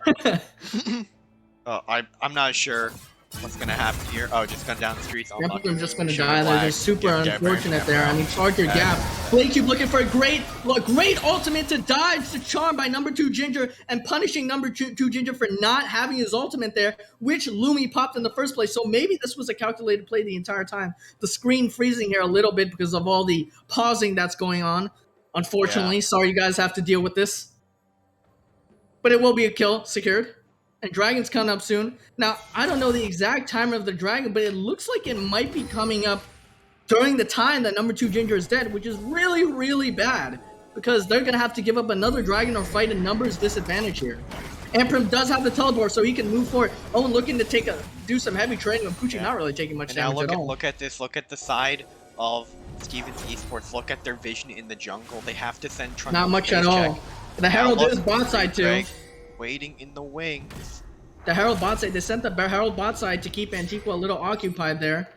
I'm not sure what's gonna happen here. Oh, just gone down the streets. I'm just gonna die. They're just super unfortunate there. I mean, Charger Gap. Blake Cube looking for a great ultimate to dodge the charm by number 2 Ginger and punishing number 2 Ginger for not having his ultimate there, which Lumi popped in the first place. So maybe this was a calculated play the entire time. The screen freezing here a little bit because of all the pausing that's going on. Unfortunately, sorry you guys have to deal with this. But it will be a kill secured. And Dragon's coming up soon. Now, I don't know the exact timer of the Dragon, but it looks like it might be coming up during the time that number 2 Ginger is dead, which is really, really bad. Because they're going to have to give up another Dragon or fight a numbers disadvantage here. Amprim does have the teleport, so he can move forward. Owen looking to do some heavy trading, and Pucci not really taking much damage at all. Look at this. Look at the side of Steven's Esports. Look at their vision in the jungle. They have to send Trunks. Not much at all. The Herald is bot side too. Waiting in the wings. The Herald bot side. They sent the Herald bot side to keep Antiqua a little occupied there.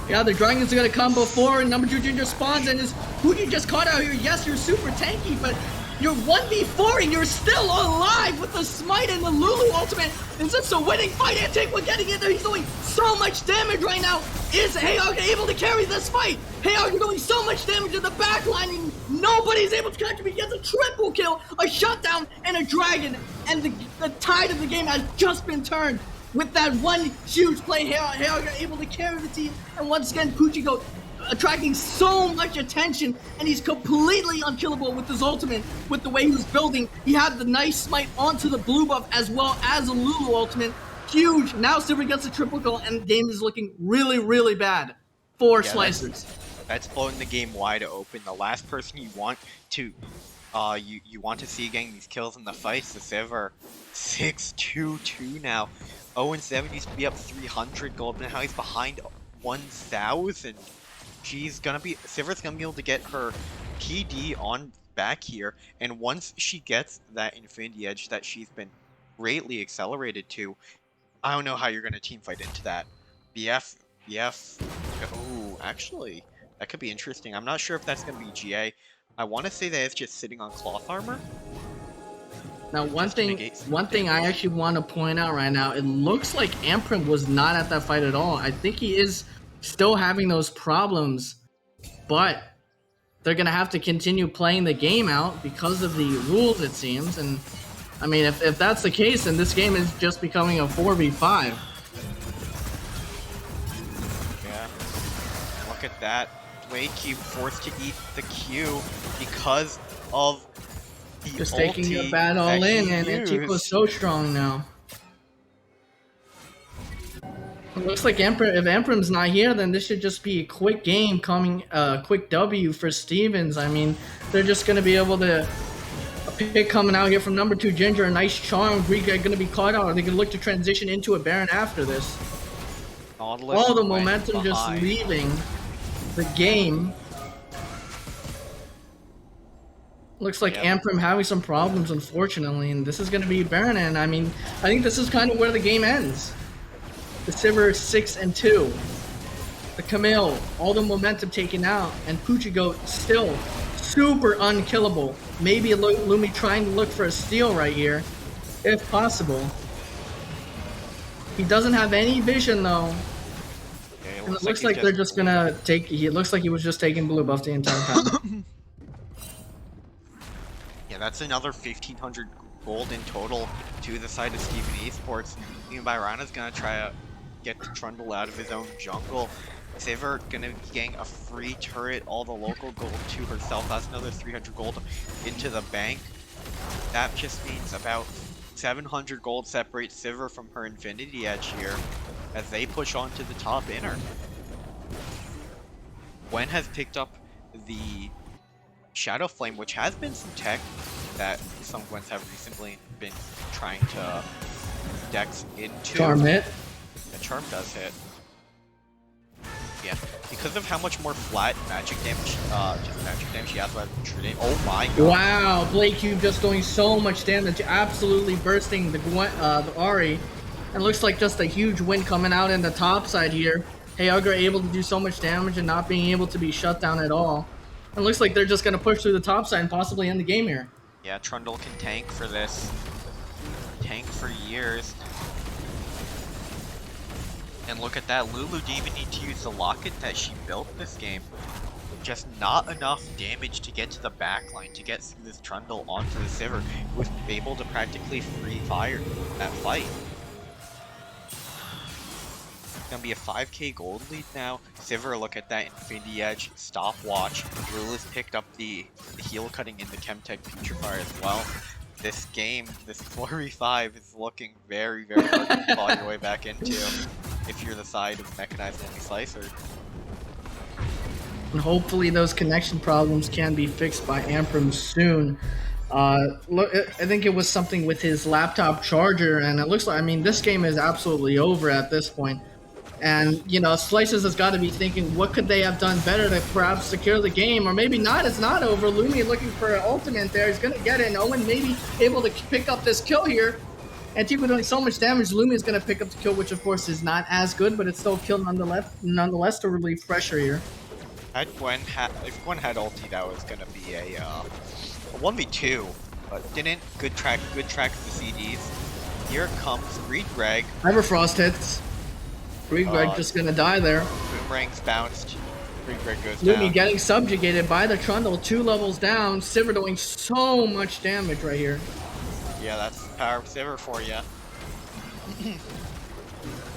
Yeah, the Dragons are gonna come before number 2 Ginger spawns, and is who you just caught out here. Yes, you're super tanky, but you're 1v4 and you're still alive with the smite and the Lulu ultimate. Is this a winning fight? Antiqua getting in there. He's doing so much damage right now. Is Heyagger able to carry this fight? Heyagger doing so much damage in the back line, and nobody's able to contribute. He gets a triple kill, a shutdown, and a dragon. And the tide of the game has just been turned. With that one huge play, Heyagger able to carry the team. And once again, Puchigo attracting so much attention, and he's completely unkillable with his ultimate. With the way he was building, he had the nice smite onto the blue buff as well as a Lulu ultimate. Huge. Now Silver gets a triple kill, and the game is looking really, really bad for Slicers. That's blowing the game wide open. The last person you want to you want to see getting these kills in the fights, the Sivir. 6-2-2 now. 0-7 used to be up 300 gold, and now he's behind 1,000. Sivir's gonna be able to get her PD on back here, and once she gets that Infinity Edge that she's been greatly accelerated to, I don't know how you're gonna team fight into that. BF, oh, actually, that could be interesting. I'm not sure if that's gonna be GA. I want to say that it's just sitting on cloth armor. Now, one thing I actually want to point out right now, it looks like Amprim was not at that fight at all. I think he is still having those problems, but they're going to have to continue playing the game out because of the rules, it seems. And, I mean, if that's the case, then this game is just becoming a 4v5. Yeah. Look at that. Blake Cube forced to eat the Q because of the just taking a bad all in, and Antiqua's so strong now. It looks like if Amprim's not here, then this should just be a quick game coming, quick W for Stevens. I mean, they're just going to be able to pick coming out here from number 2 Ginger, a nice charm. Greek are going to be caught out. They can look to transition into a Baron after this. All the momentum just leaving the game. Looks like Amprim having some problems, unfortunately, and this is going to be Baron. And I mean, I think this is kind of where the game ends. The Sivir 6-2. the Camille, all the momentum taken out, and Puchigo still super unkillable. Maybe Lumi trying to look for a steal right here, if possible. He doesn't have any vision though. Okay, it And it looks like looks he's like they're just just gonna take. It looks like he was just taking blue buff the entire time. Yeah, that's another 1,500 gold in total to the side of Steven Esports. Even Byrana's gonna try to get the Trundle out of his own jungle. Sivir gonna be getting a free turret, all the local gold to herself. That's another 300 gold into the bank. That just means about 700 gold separates Sivir from her Infinity Edge here as they push on to the top inner. Gwen has picked up the Shadow Flame, which has been some tech that some Gwens have recently been trying to dex into. Charm hit. The charm does hit. Yeah, because of how much more flat magic damage, just magic damage she has by true damage. Oh my god. Wow, Blade Cube just doing so much damage, absolutely bursting the the Ahri. And looks like just a huge win coming out in the top side here. Heyagra able to do so much damage and not being able to be shut down at all. And looks like they're just going to push through the top side and possibly end the game here. Yeah, Trundle can tank for this. Tank for years. And look at that, Lulu didn't even need to use the locket that she built this game. Just not enough damage to get to the backline, to get through this Trundle onto the Sivir, was able to practically free fire that fight. Gonna be a 5k gold lead now. Sivir, look at that Infinity Edge, stopwatch. Lulu's picked up the heal cutting in the Chemtech Putrefire as well. This game, this 4v5 is looking very, very hard to claw your way back into if you're the side of Mechanized Enemy Slicer. And hopefully those connection problems can be fixed by Amprim soon. Look, I think it was something with his laptop charger, and it looks like, I mean, this game is absolutely over at this point. And, you know, Slices has got to be thinking, what could they have done better to perhaps secure the game? Or maybe not, it's not over. Lumi looking for an ultimate there. He's going to get it. And Owen maybe able to pick up this kill here. And Tico doing so much damage, Lumi is going to pick up the kill, which of course is not as good, but it's still a kill nonetheless to relieve pressure here. If Gwen had ulti, that was going to be a 1v2, but didn't. Good track of the CDs. Here comes Greg. Everfrost hits. Greg just gonna die there. Boomerang's bounced. Greg goes Lumi down. getting subjugated by the Trundle, 2 levels down. Sivir doing so much damage right here. Yeah, that's the power of Sivir for you.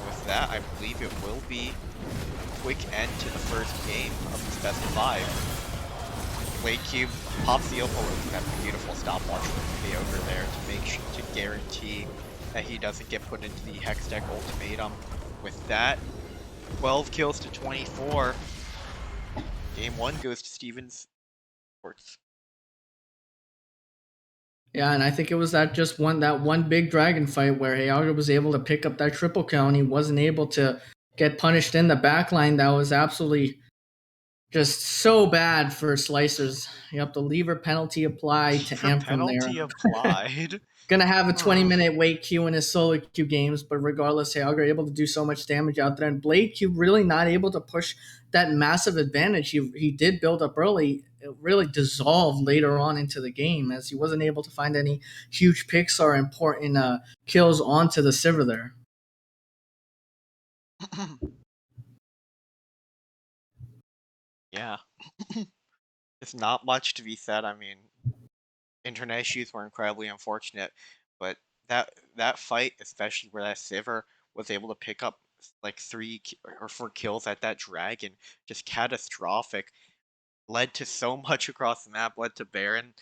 With that, I believe it will be a quick end to the first game of this best of 5. Blade Cube pops the Opal. That beautiful stopwatch from the Ogre there to guarantee that he doesn't get put into the Hextech ultimatum. With that, 12 kills to 24. Game 1 goes to Steven's Esports. Yeah, and I think it was that one big dragon fight where Heyagra was able to pick up that triple kill, and he wasn't able to get punished in the backline. That was absolutely just so bad for Slicers. Yep, the lever penalty applied to Amprim penalty there. applied. Gonna have a 20-minute wait queue in his solo queue games, but regardless, Heyagra able to do so much damage out there, and Blade Cube really not able to push that massive advantage he did build up early. It really dissolved later on into the game as he wasn't able to find any huge picks or important kills onto the Sivir there. Yeah. It's not much to be said. I mean, internet issues were incredibly unfortunate, but that fight, especially where that Sivir was able to pick up like 3 or 4 kills at that dragon, just catastrophic. Led to so much across the map, led to Baron,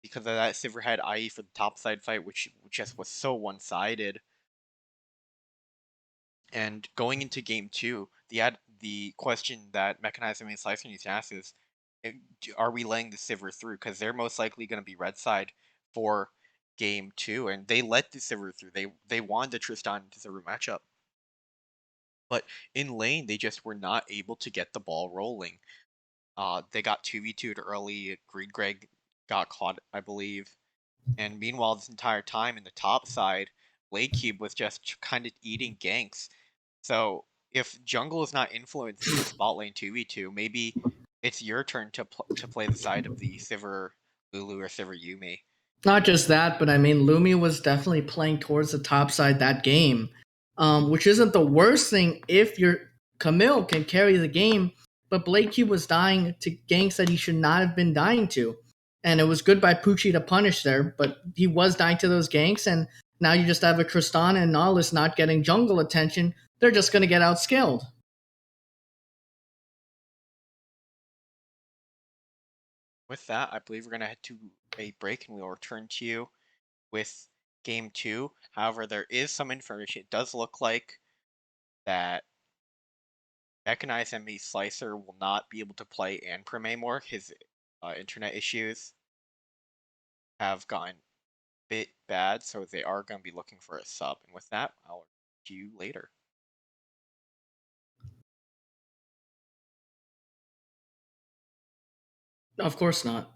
because of that Sivir had IE for the topside fight, which just was so one-sided. And going into game 2, the question that Mechanized Enemy Slicer needs to ask is, are we laying the Sivir through? Because they're most likely going to be red side for game 2, and they let the Sivir through. They wanted the Tristan to Sivir matchup. But in lane, they just were not able to get the ball rolling. They got 2v2'd early. Greg got caught, I believe. And meanwhile, this entire time in the top side, Blade Cube was just kind of eating ganks. So if jungle is not influencing this bot lane 2v2, maybe it's your turn to play the side of the Sivir Lulu or Sivir Yumi. Not just that, but I mean, Lumi was definitely playing towards the top side that game, which isn't the worst thing if your Camille can carry the game. But Blakey was dying to ganks that he should not have been dying to. And it was good by Poochie to punish there, but he was dying to those ganks, and now you just have a Tristana and Nautilus not getting jungle attention. They're just going to get outskilled. With that, I believe we're going to head to a break and we'll return to you with game 2. However, there is some information. It does look like that Mechanized Enemy Slicer will not be able to play Anprim anymore. His internet issues have gotten a bit bad, so they are going to be looking for a sub. And with that, I'll see you later. Of course not.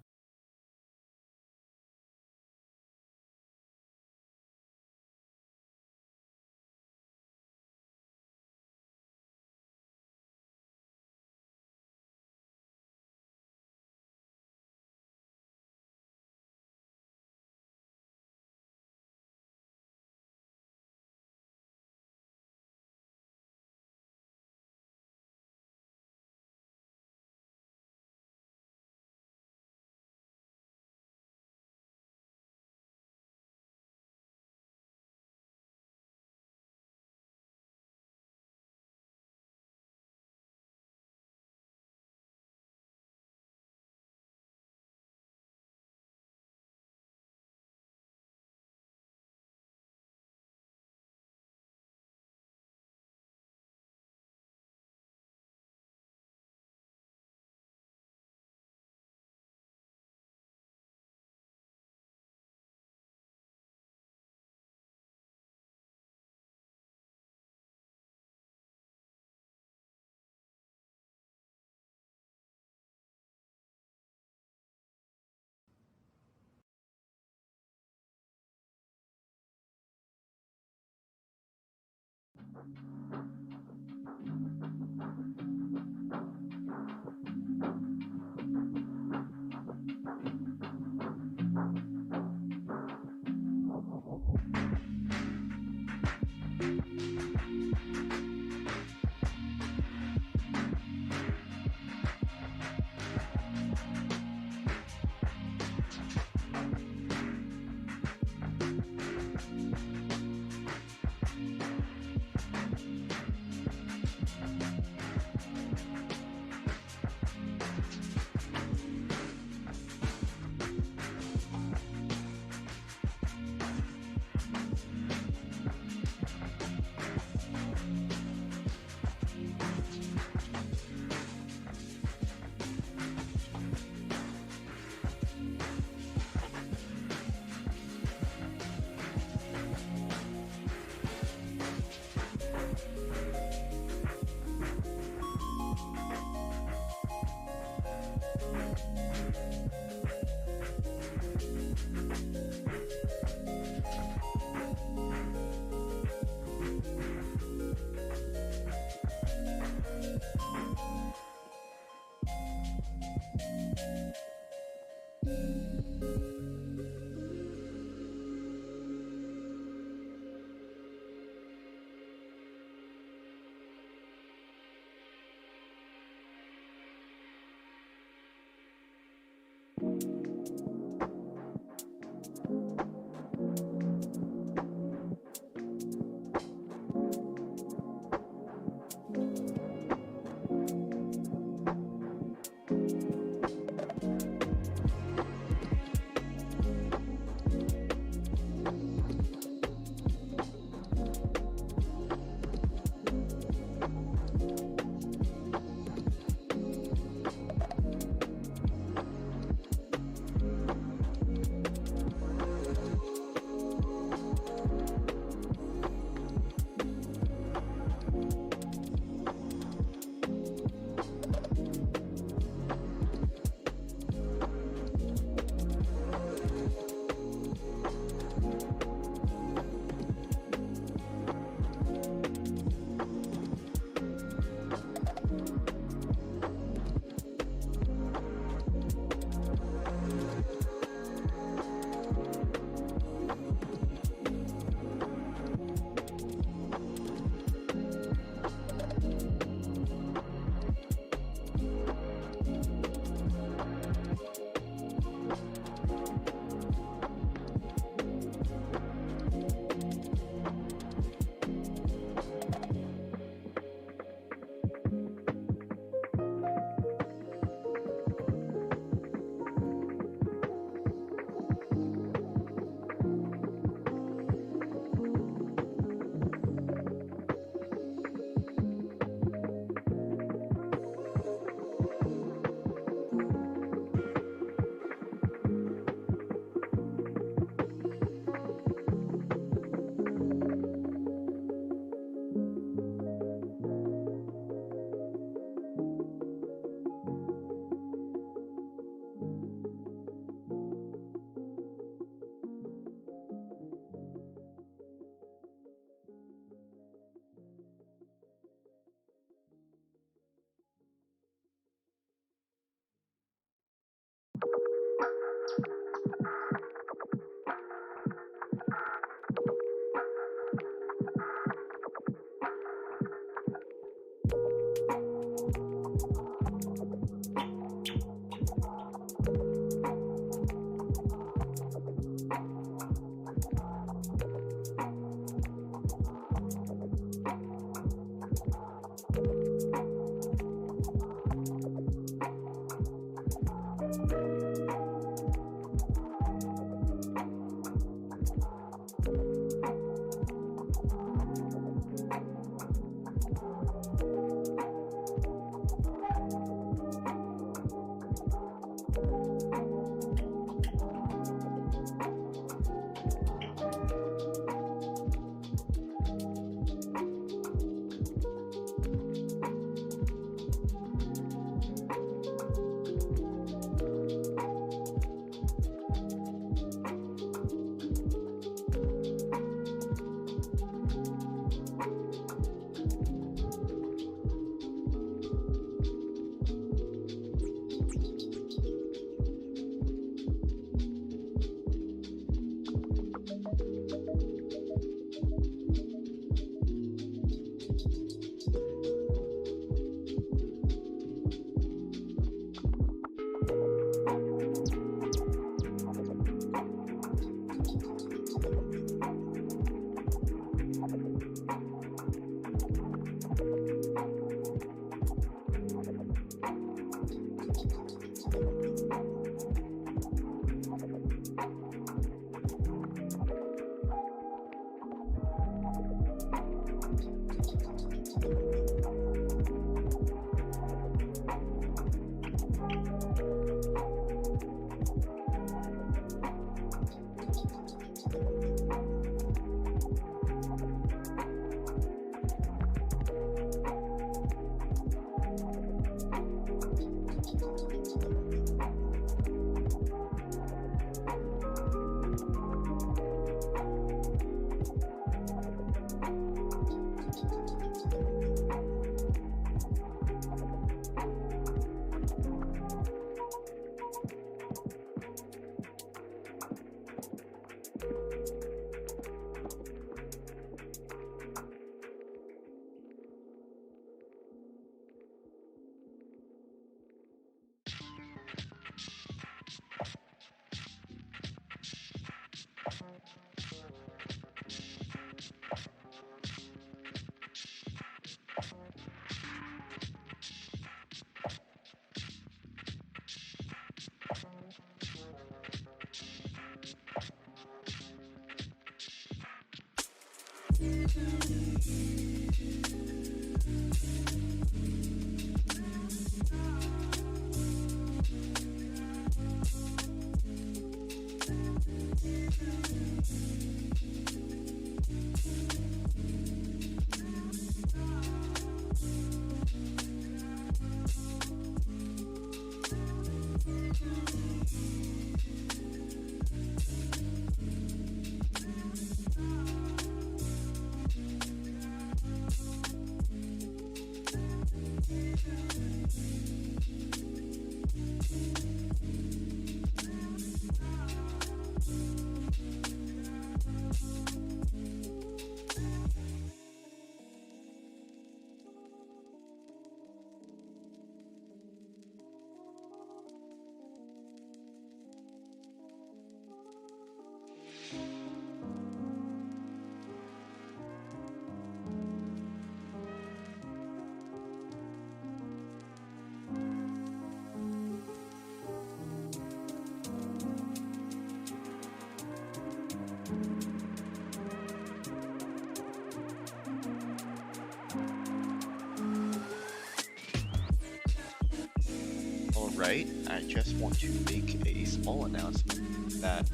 Alright, I just want to make a small announcement that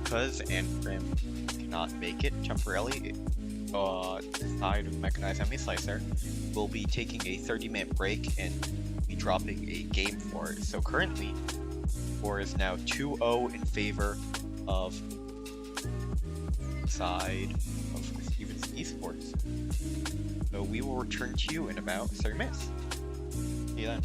because Anprim cannot make it temporarily, the side of Mechanized Enemy Slicer will be taking a 30-minute break and be dropping a game for it. So currently, score is now 2-0 in favor of side of Steven's Esports. So we will return to you in about 30 minutes. See you then.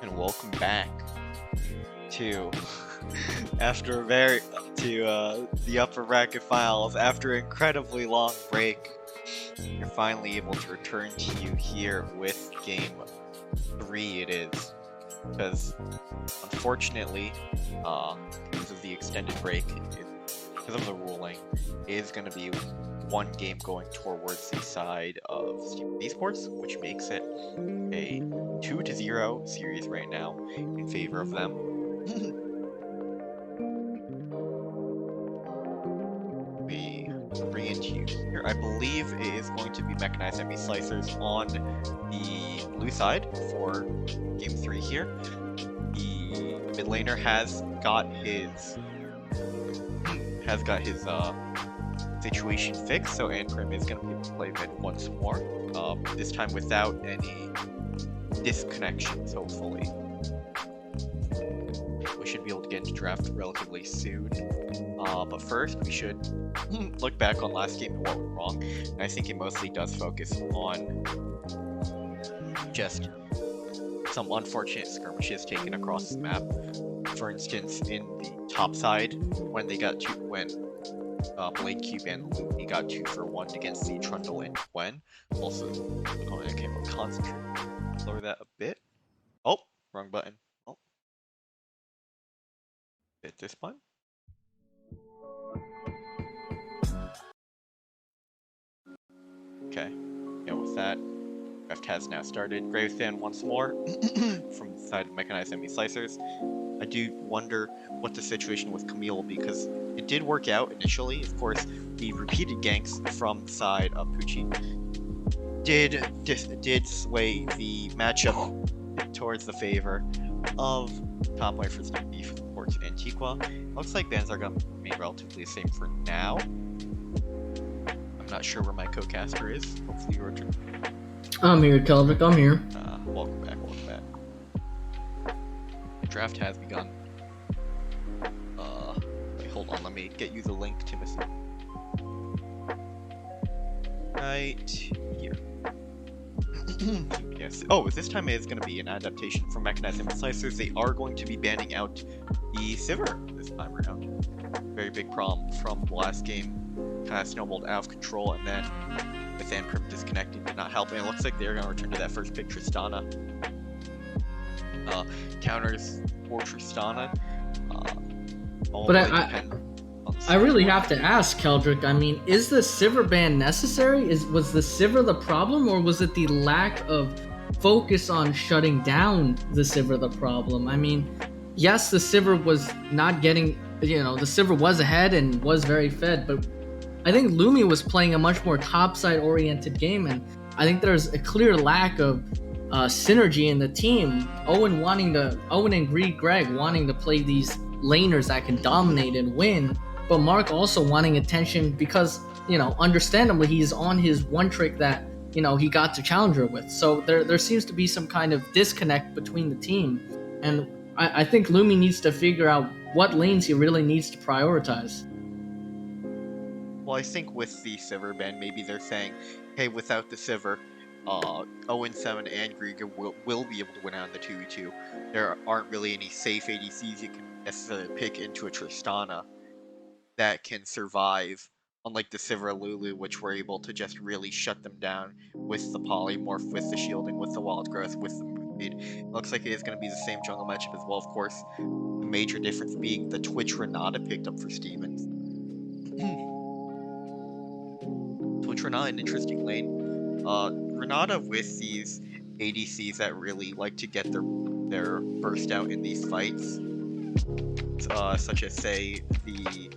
And welcome back to the upper bracket finals. After an incredibly long break, you're finally able to return to you here with game 3. It is because unfortunately, because of the extended break, because of the ruling, it is going to be one game going towards the side of Esports, which makes it a 2-0 series right now in favor of them. We bring into you here. I believe it is going to be Mechanized Enemy Slicers on the blue side for game 3 here. The mid laner has got his situation fixed, so Ankrim is going to be able to play mid once more, this time without any disconnections, hopefully. We should be able to get into draft relatively soon, but first we should look back on last game and what went wrong. And I think it mostly does focus on just some unfortunate skirmishes taken across the map. For instance, in the top side, when Blade Cube and Looney got 2-for-1 against the Trundle and Gwen. Also, I came up concentrate. Lower that a bit. Oh, wrong button. Oh. Hit this button. Okay. And with that, draft has now started. Gravesand once more from the side of Mechanized Enemy Slicers. I do wonder what the situation with Camille, because it did work out initially. Of course, the repeated ganks from the side of Pucci did sway the matchup towards the favor of top lane for Beef Sports Antiqua. Looks like bans are going to remain relatively the same for now. I'm not sure where my co-caster is. Hopefully you're returning. I'm here, Keldricc. I'm here. Welcome back. The draft has begun. Wait, hold on. Let me get you the link, Timothy. Right here. Be Yes. Oh, this time it is going to be an adaptation from Mechanized Enemy Slicers. They are going to be banning out the Sivir this time around. Very big problem from the last game. Kind of snowballed out of control, and then with Ancrim disconnecting did not help. And it looks like they're going to return to that first pick, Tristana. Counters for Tristana. But I really have to ask, Keldricc. I mean, is the Sivir ban necessary? Was the Sivir the problem, or was it the lack of focus on shutting down the Sivir the problem? I mean, yes, the Sivir was not getting, the Sivir was ahead and was very fed, but I think Lumi was playing a much more topside oriented game, and I think there's a clear lack of synergy in the team. Owen and Greg wanting to play these laners that can dominate and win, but Mark also wanting attention because, understandably he's on his one trick that, he got to Challenger with. So there seems to be some kind of disconnect between the team, and I think Lumi needs to figure out what lanes he really needs to prioritize. Well, I think with the Sivir ban, maybe they're saying, hey, without the Sivir, 0-7 and Grieger will be able to win out in the 2v2. There aren't really any safe ADCs you can necessarily pick into a Tristana that can survive, unlike the Sivir Lulu, which were able to just really shut them down with the polymorph, with the shielding, with the wild growth, with the move speed. It looks like it is going to be the same jungle matchup as well, of course. The major difference being the Twitch Renata picked up for Stevens. Twitch Renata, an interesting lane. Renata with these ADCs that really like to get their burst out in these fights, such as, say, the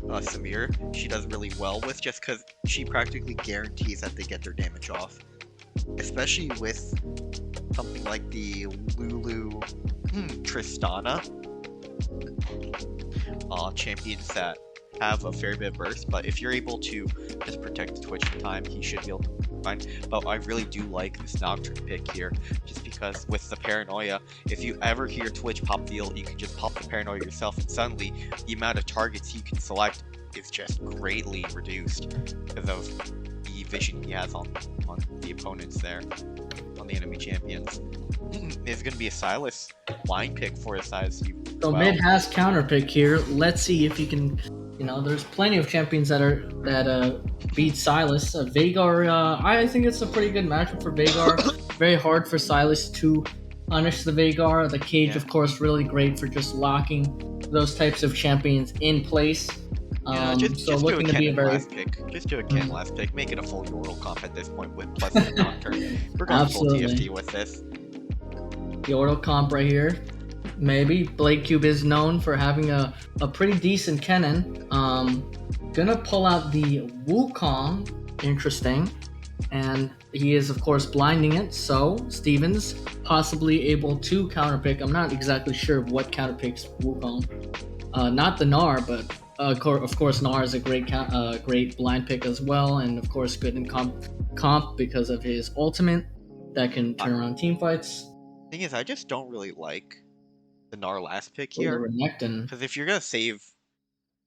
Samir, she does really well with, just because she practically guarantees that they get their damage off. Especially with something like the Lulu Tristana, champions that have a fair bit of burst, but if you're able to just protect the Twitch in time, he should be able to fine. But I really do like this Nocturne pick here, just because with the Paranoia, if you ever hear Twitch pop the ult, you can just pop the Paranoia yourself, and suddenly the amount of targets you can select is just greatly reduced because of the vision he has on the opponents there, on the enemy champions. It's going to be a Sylas line pick for a size. So mid has counter pick here. Let's see if he can. There's plenty of champions that beat Sylas. Veigar, I think it's a pretty good matchup for Veigar. Very hard for Sylas to punish the Veigar. The cage, of course, really great for just locking those types of champions in place. Just do a Ken last pick. Just do a Ken last pick. Make it a full Yordle comp at this point with plus the Nocturne. We're going full TFT with this. Yordle comp right here. Maybe. Blade Cube is known for having a pretty decent cannon. Gonna pull out the Wukong. Interesting. And he is, of course, blinding it. So, Stevens possibly able to counterpick. I'm not exactly sure what counterpicks Wukong. Not the Gnar, but of course, Gnar is a great blind pick as well. And, of course, good in comp because of his ultimate that can turn around team fights. Thing is, I just don't really like the Gnar last pick here. Renekton. Because if you're going to save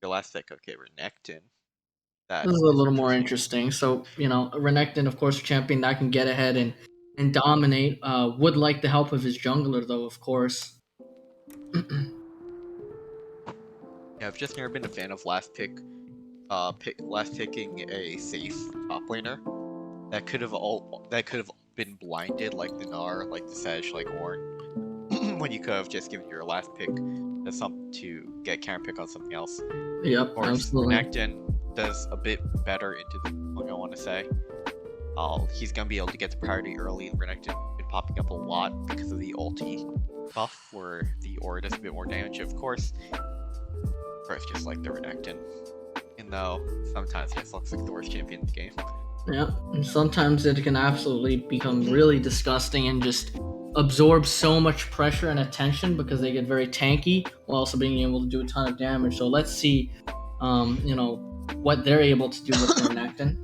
your last pick, okay, Renekton. This is a little more interesting. So, Renekton, of course, a champion that can get ahead and dominate. Would like the help of his jungler, though, of course. Yeah, I've just never been a fan of last picking a safe top laner that could have been blinded like the Gnar, like the Sedge, like Ornn, when you could have just given your last pick as something to get counter pick on something else. Yep, absolutely. Renekton does a bit better into the I want to say. He's gonna be able to get the priority early. Renekton been popping up a lot because of the ulti buff, where the aura does a bit more damage. Of course, it's just like the Renekton, even though sometimes it just looks like the worst champion in the game. Yeah, and sometimes it can absolutely become really disgusting and just absorb so much pressure and attention because they get very tanky while also being able to do a ton of damage. So let's see, what they're able to do with Renekton.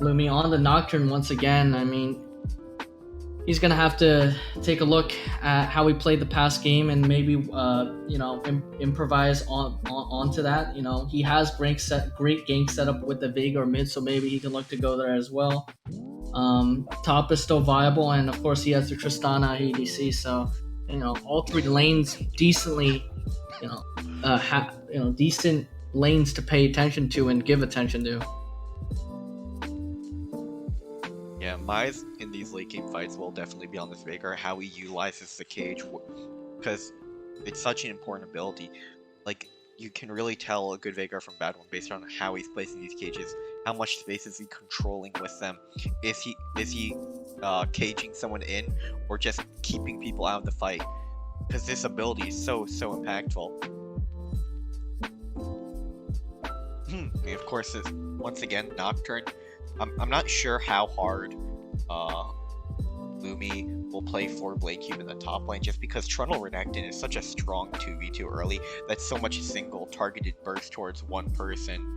Lumi on the Nocturne once again. I mean, he's gonna have to take a look at how he played the past game and maybe improvise onto that. He has great gank setup with the Veigar mid, so maybe he can look to go there as well. Top is still viable, and of course he has the Tristana ADC. So all three lanes decently, decent lanes to pay attention to and give attention to. Yeah, Mize in these late game fights will definitely be on this Veigar, how he utilizes the cage, because it's such an important ability. Like, you can really tell a good Veigar from a bad one based on how he's placing these cages. How much space is he controlling with them? Is he caging someone in, or just keeping people out of the fight? Because this ability is so impactful. And of course, once again, Nocturne. I'm not sure how hard Lumi will play for Blade Cube in the top lane, just because Trundle Renekton is such a strong 2v2 early. That's so much single targeted burst towards one person.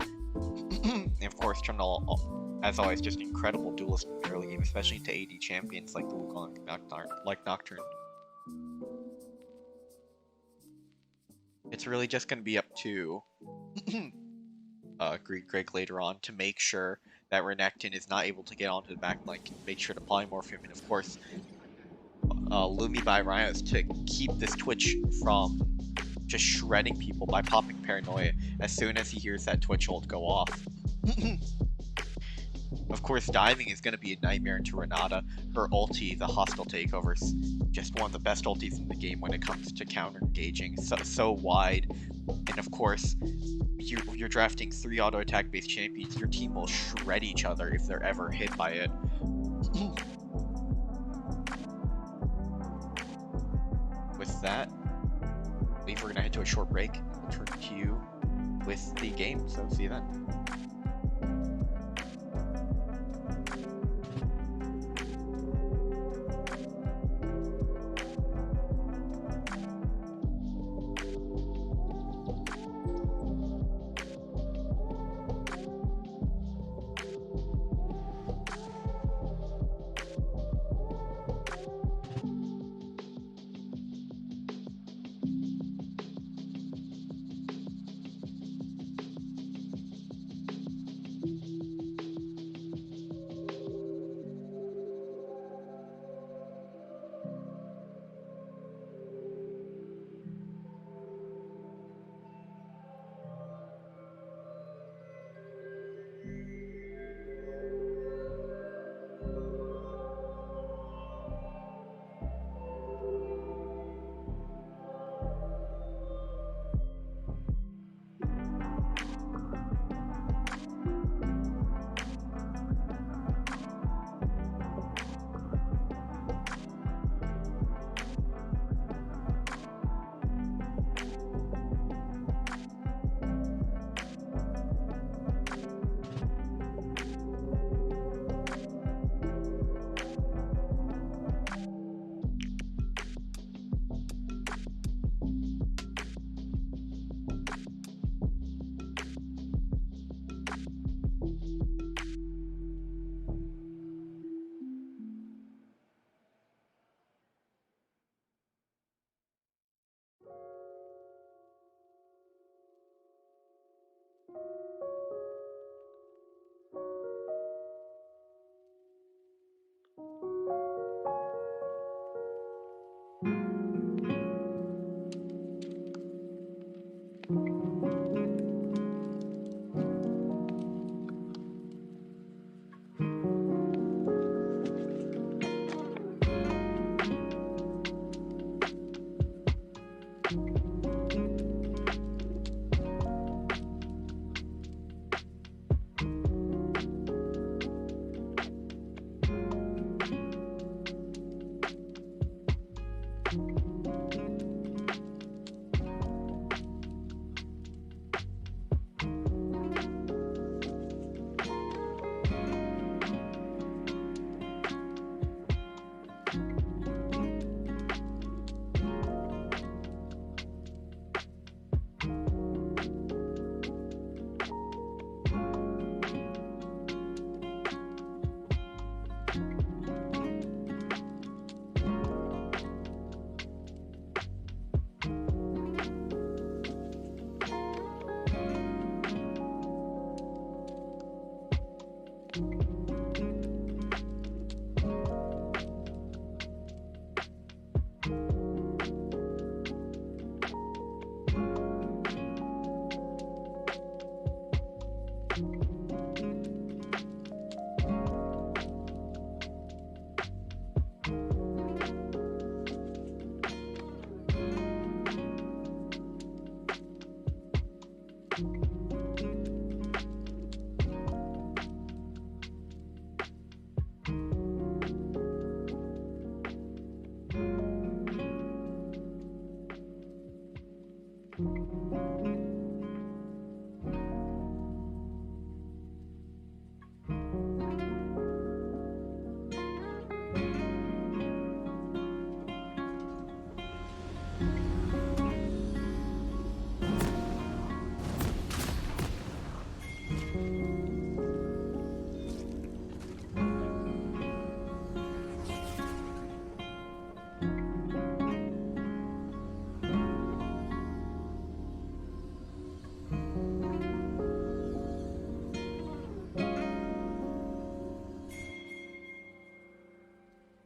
And of course, Trundle, as always, just incredible duelist in the early game, especially to AD champions like the Wukong, like Nocturne. It's really just going to be up to Greg later on to make sure that Renekton is not able to get onto the back line, make sure to polymorph him, and of course, Lumi by Rhinos to keep this Twitch from just shredding people by popping Paranoia as soon as he hears that Twitch ult go off. Of course, diving is going to be a nightmare into Renata. Her ulti, the hostile takeovers, just one of the best ultis in the game when it comes to counter engaging. So wide, and of course, you're drafting 3 auto attack based champions. Your team will shred each other if they're ever hit by it. With that, I believe we're gonna head to a short break and return to you with the game. So see you then.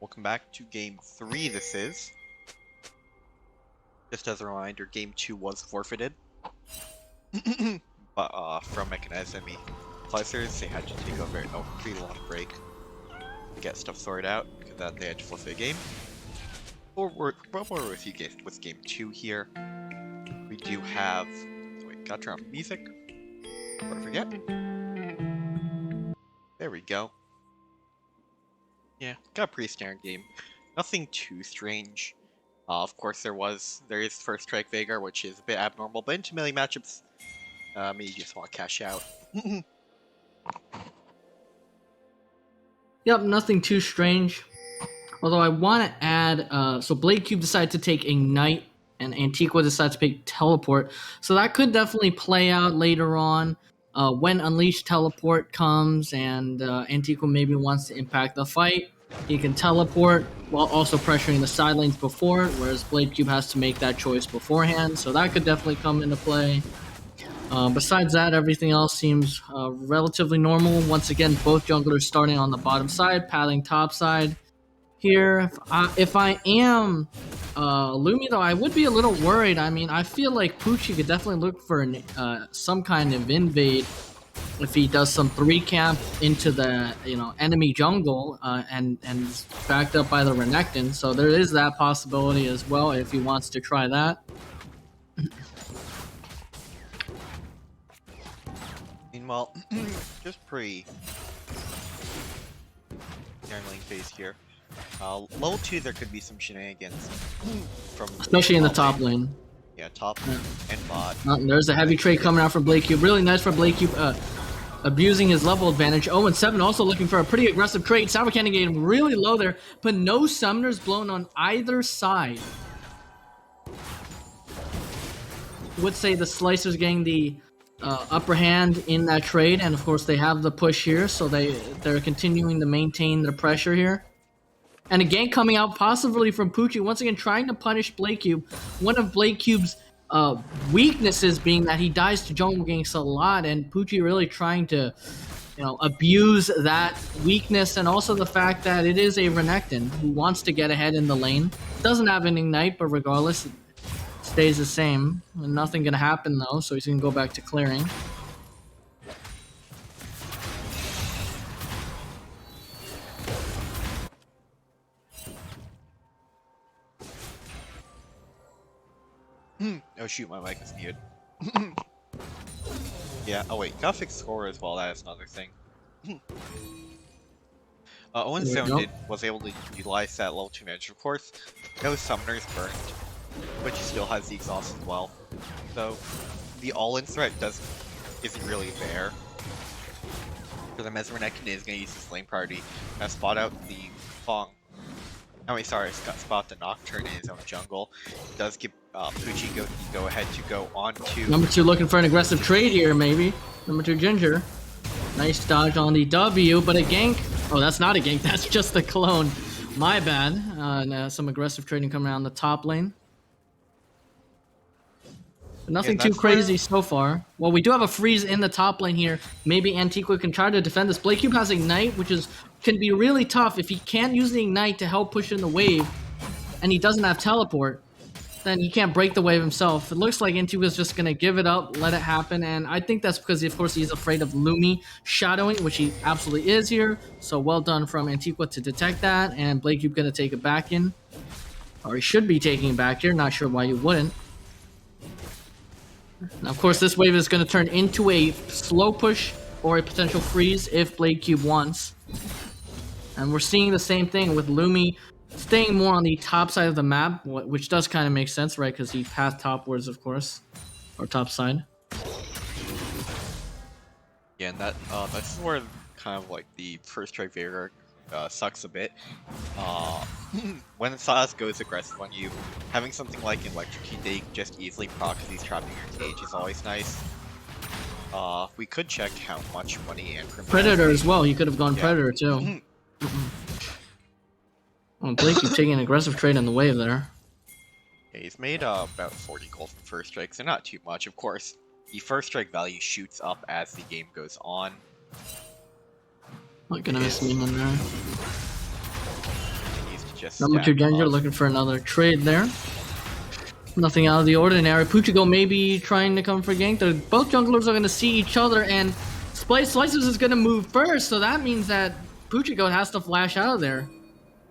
Welcome back to game 3. This is. Just as a reminder, game 2 was forfeited. But from Mechanized Enemy Slicer, they had to take a pretty long break to get stuff sorted out because they had to forfeit a game. But we're with you guys with game 2 here. We do have. Wait, gotta turn off music. Before I forget. There we go. Yeah, got a pretty standard game. Nothing too strange. Of course, there is first strike Vagar, which is a bit abnormal, but into melee matchups, maybe you just want to cash out. Yep, nothing too strange. Although I want to add, so Blade Cube decided to take Ignite, and Antiqua decided to pick Teleport. So that could definitely play out later on when Unleashed Teleport comes, and Antiqua maybe wants to impact the fight. He can teleport while also pressuring the side lanes before, whereas Blade Cube has to make that choice beforehand. So that could definitely come into play. Besides that, everything else seems relatively normal. Once again, both junglers starting on the bottom side, padding top side. Here, if I am Lumi, though, I would be a little worried. I mean, I feel like Poochie could definitely look for some kind of invade if he does some 3-camp into the enemy jungle and backed up by the Renekton. So there is that possibility as well if he wants to try that. Meanwhile, just pretty lane phase here. Level 2, there could be some shenanigans from especially in the top lane. Yeah, top and bot. There's a heavy trade coming out from Blade Cube. Really nice for Blade Cube, abusing his level advantage. 0-7 also looking for a pretty aggressive trade. Sour Candy getting really low there, but no summoners blown on either side. Would say the Slicers getting the upper hand in that trade, and of course they have the push here, so they're continuing to maintain their pressure here. And a gank coming out possibly from Poochie, once again trying to punish Blade Cube. One of Blade Cube's weaknesses being that he dies to jungle ganks a lot, and Poochie really trying to abuse that weakness, and also the fact that it is a Renekton who wants to get ahead in the lane. Doesn't have an Ignite, but regardless, it stays the same. And nothing gonna happen though, so he's gonna go back to clearing. Oh shoot, my mic is muted. Yeah, oh wait, gotta fix score as well, that is another thing. 0-7 was able to utilize that level 2 advantage. Of course, no summoners burned, but he still has the exhaust as well. So, the all-in threat isn't really there. For the Renekton is going to use his lane priority and spot out the Fong. Oh wait, sorry, spot the Nocturne in his own jungle. It does give Poochie go ahead to go on to... Number 2 looking for an aggressive trade here, maybe. Number 2 Ginger. Nice dodge on the W, but a gank. Oh, that's not a gank, that's just a clone. My bad. Some aggressive trading coming around the top lane. But nothing too crazy so far. Well, we do have a freeze in the top lane here. Maybe Antiqua can try to defend this. Blade Cube has Ignite, which can be really tough. If he can't use the Ignite to help push in the wave, and he doesn't have Teleport, then he can't break the wave himself. It looks like Antiqua's just going to give it up, let it happen, and I think that's because, of course, he's afraid of Lumi shadowing, which he absolutely is here. So well done from Antiqua to detect that, and Blade Cube going to take it back in. Or he should be taking it back here, not sure why you wouldn't. Now, of course, this wave is going to turn into a slow push or a potential freeze if Blade Cube wants. And we're seeing the same thing with Lumi staying more on the top side of the map, which does kind of make sense, right? Because he passed topwards, of course, or top side. Yeah, and that's where kind of like the first strike Vagar sucks a bit. When Silas goes aggressive on you, having something like Electrocute they just easily proc because he's trapping your cage is always nice. We could check how much money and Predator as well. He could have gone Predator too. Well, Blake keeps taking an aggressive trade on the wave there. Yeah, he's made about 40 gold from first strikes, so not too much. Of course, the first strike value shoots up as the game goes on. Not gonna miss him in there. just Number 2 stack Ginger up. looking for another trade there. Nothing out of the ordinary. Puchigo maybe trying to come for gank. Both junglers are going to see each other, and Slicers is going to move first, so that means that Puchigo has to flash out of there.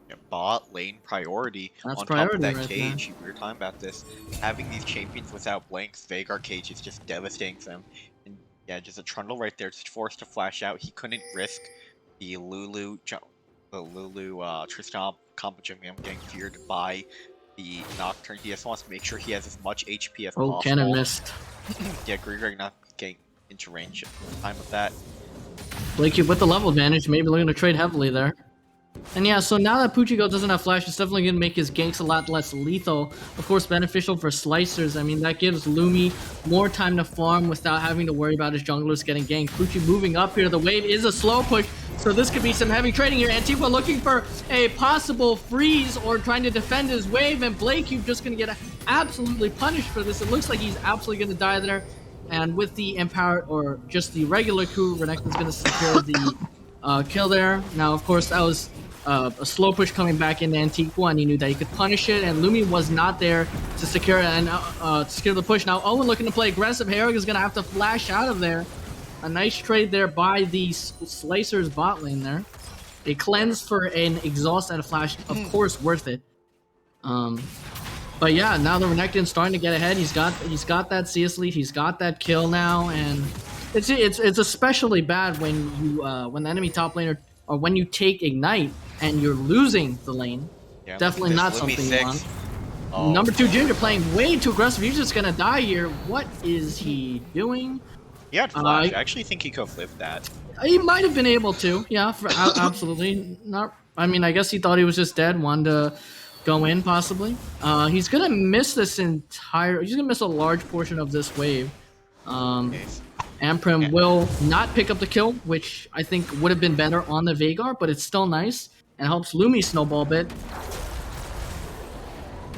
Yeah, bot lane priority That's on top of priority that right cage. We were talking about this. Having these champions without blanks, Veigar cage is just devastating them. And yeah, just a Trundle right there, just forced to flash out. He couldn't risk the Tristan combo jungle getting feared by the Nocturne. He just wants to make sure he has as much HP as Oh, possible. Cannon missed. Yeah, Gregory not getting into range time with that. Blakey with the level advantage, maybe looking to trade heavily there. And yeah, so now that Puchigo doesn't have flash, it's definitely going to make his ganks a lot less lethal. Of course, beneficial for Slicers. I mean, that gives Lumi more time to farm without having to worry about his junglers getting ganked. Puchi moving up here. The wave is a slow push, so this could be some heavy trading here. Antigua looking for a possible freeze or trying to defend his wave, and Blakey just going to get absolutely punished for this. It looks like he's absolutely going to die there. And with the empowered or just the regular coup, Renekton's going to secure the kill there. Now, of course, that was a slow push coming back into Antigua, and he knew that he could punish it, and Lumi was not there to secure it and secure the push. Now Owen looking to play aggressive. Herrick is going to have to flash out of there. A nice trade there by the Slicers bot lane there. A cleanse for an exhaust and a flash, of course, worth it. But yeah, now the Renekton's starting to get ahead. He's got that CS lead. He's got that kill now, and it's especially bad when you when the enemy top laner or when you take ignite and you're losing the lane. Yeah, definitely not something you want. Oh. Number 2 Ginger playing way too aggressive. He's just gonna die here. What is he doing? He had flash. I actually think he could have lived that. He might have been able to. Yeah, absolutely. Not. I mean, I guess he thought he was just dead. Wanted to go in possibly. He's gonna miss this entire. He's gonna miss a large portion of this wave. Amprim will not pick up the kill, which I think would have been better on the Veigar, but it's still nice and helps Lumi snowball a bit.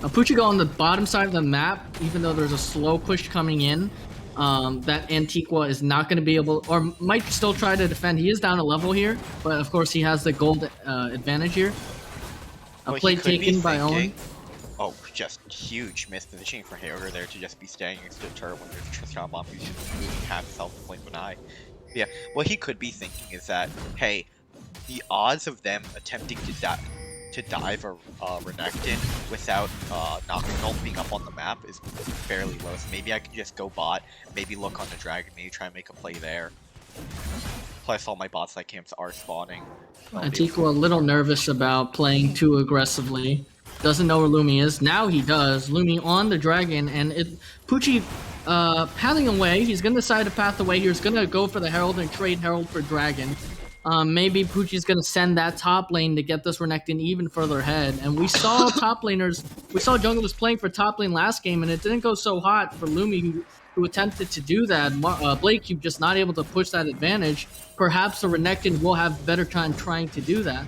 Puchigo on the bottom side of the map, even though there's a slow push coming in, that Antigua is not going to be able, or might still try to defend. He is down a level here, but of course he has the gold advantage here. A play taken by Owen. Oh, just huge mispositioning for Hager there to just be staying next to the turret when there's Tristan bomb who's just moving half his health to blink an eye. Yeah, what he could be thinking is that, hey, the odds of them attempting to dive a Renekton without Nocturnal being up on the map is fairly low. So maybe I could just go bot, maybe look on the dragon, maybe try and make a play there. Plus all my bot side camps are spawning. Antigua a little nervous about playing too aggressively. Doesn't know where Lumi is. Now he does. Lumi on the dragon, and Pucci pathing away. He's going to decide to path away. He's going to go for the Herald and trade Herald for dragon. Maybe Pucci's going to send that top lane to get this Renekton even further ahead. And we saw junglers playing for top lane last game, and it didn't go so hot for Lumi, who attempted to do that. Blake Cube just not able to push that advantage. Perhaps the Renekton will have better time trying to do that.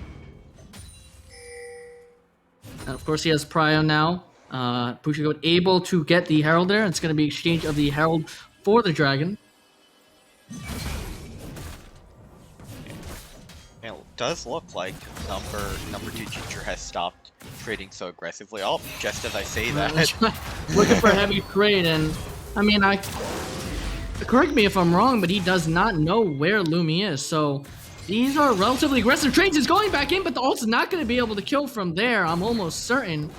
And of course, he has Prio now. Puchigo able to get the Herald there. It's going to be exchange of the Herald for the Dragon. It does look like number 2 Ginger has stopped trading so aggressively. Oh, just as I say that. Looking for a heavy trade, and I mean, correct me if I'm wrong, but he does not know where Lumi is, so these are relatively aggressive trades. He's going back in, but the ult's not going to be able to kill from there, I'm almost certain.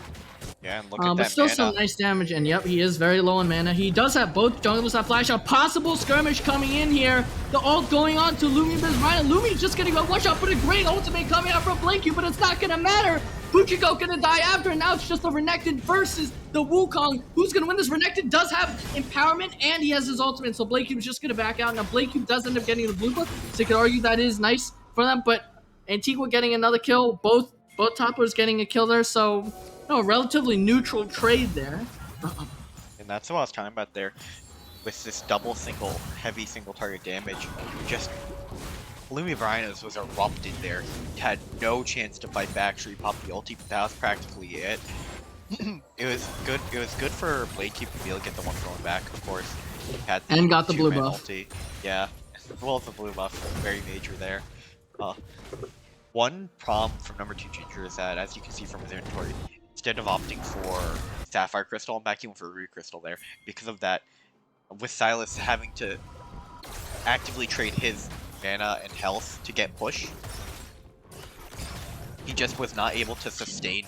Yeah, and look at that but still mana. Some nice damage, and yep, he is very low on mana. He does have both junglers that flash. A possible skirmish coming in here. The ult going on to Lumi, but Ryan Lumi's just going to go one shot, but a great ultimate coming out from Blinky, but it's not going to matter. Puchigo going to die after, and now it's just the Renekton versus the Wukong. Who's going to win this? Renekton does have empowerment, and he has his ultimate, so Blake Cube's just going to back out. Now, Blake Cube does end up getting the blue buff, so you could argue that is nice for them, but Antigua getting another kill, both toppers getting a kill there, so no, relatively neutral trade there. And that's what I was talking about there. With this heavy single target damage, just Lumi Brianos was erupted there. He had no chance to fight back. Sure, he popped the ulti, but that was practically it. It was good for Blade Keep to be able to get the one going back, of course. He had and got the blue buff. Ulti. Yeah, well, the blue buff was very major there. One problem from number 2 Ginger is that, as you can see from his inventory, instead of opting for Sapphire Crystal, I'm backing for Ruby Crystal there. Because of that, with Silas having to actively trade his mana and health to get push, he just was not able to sustain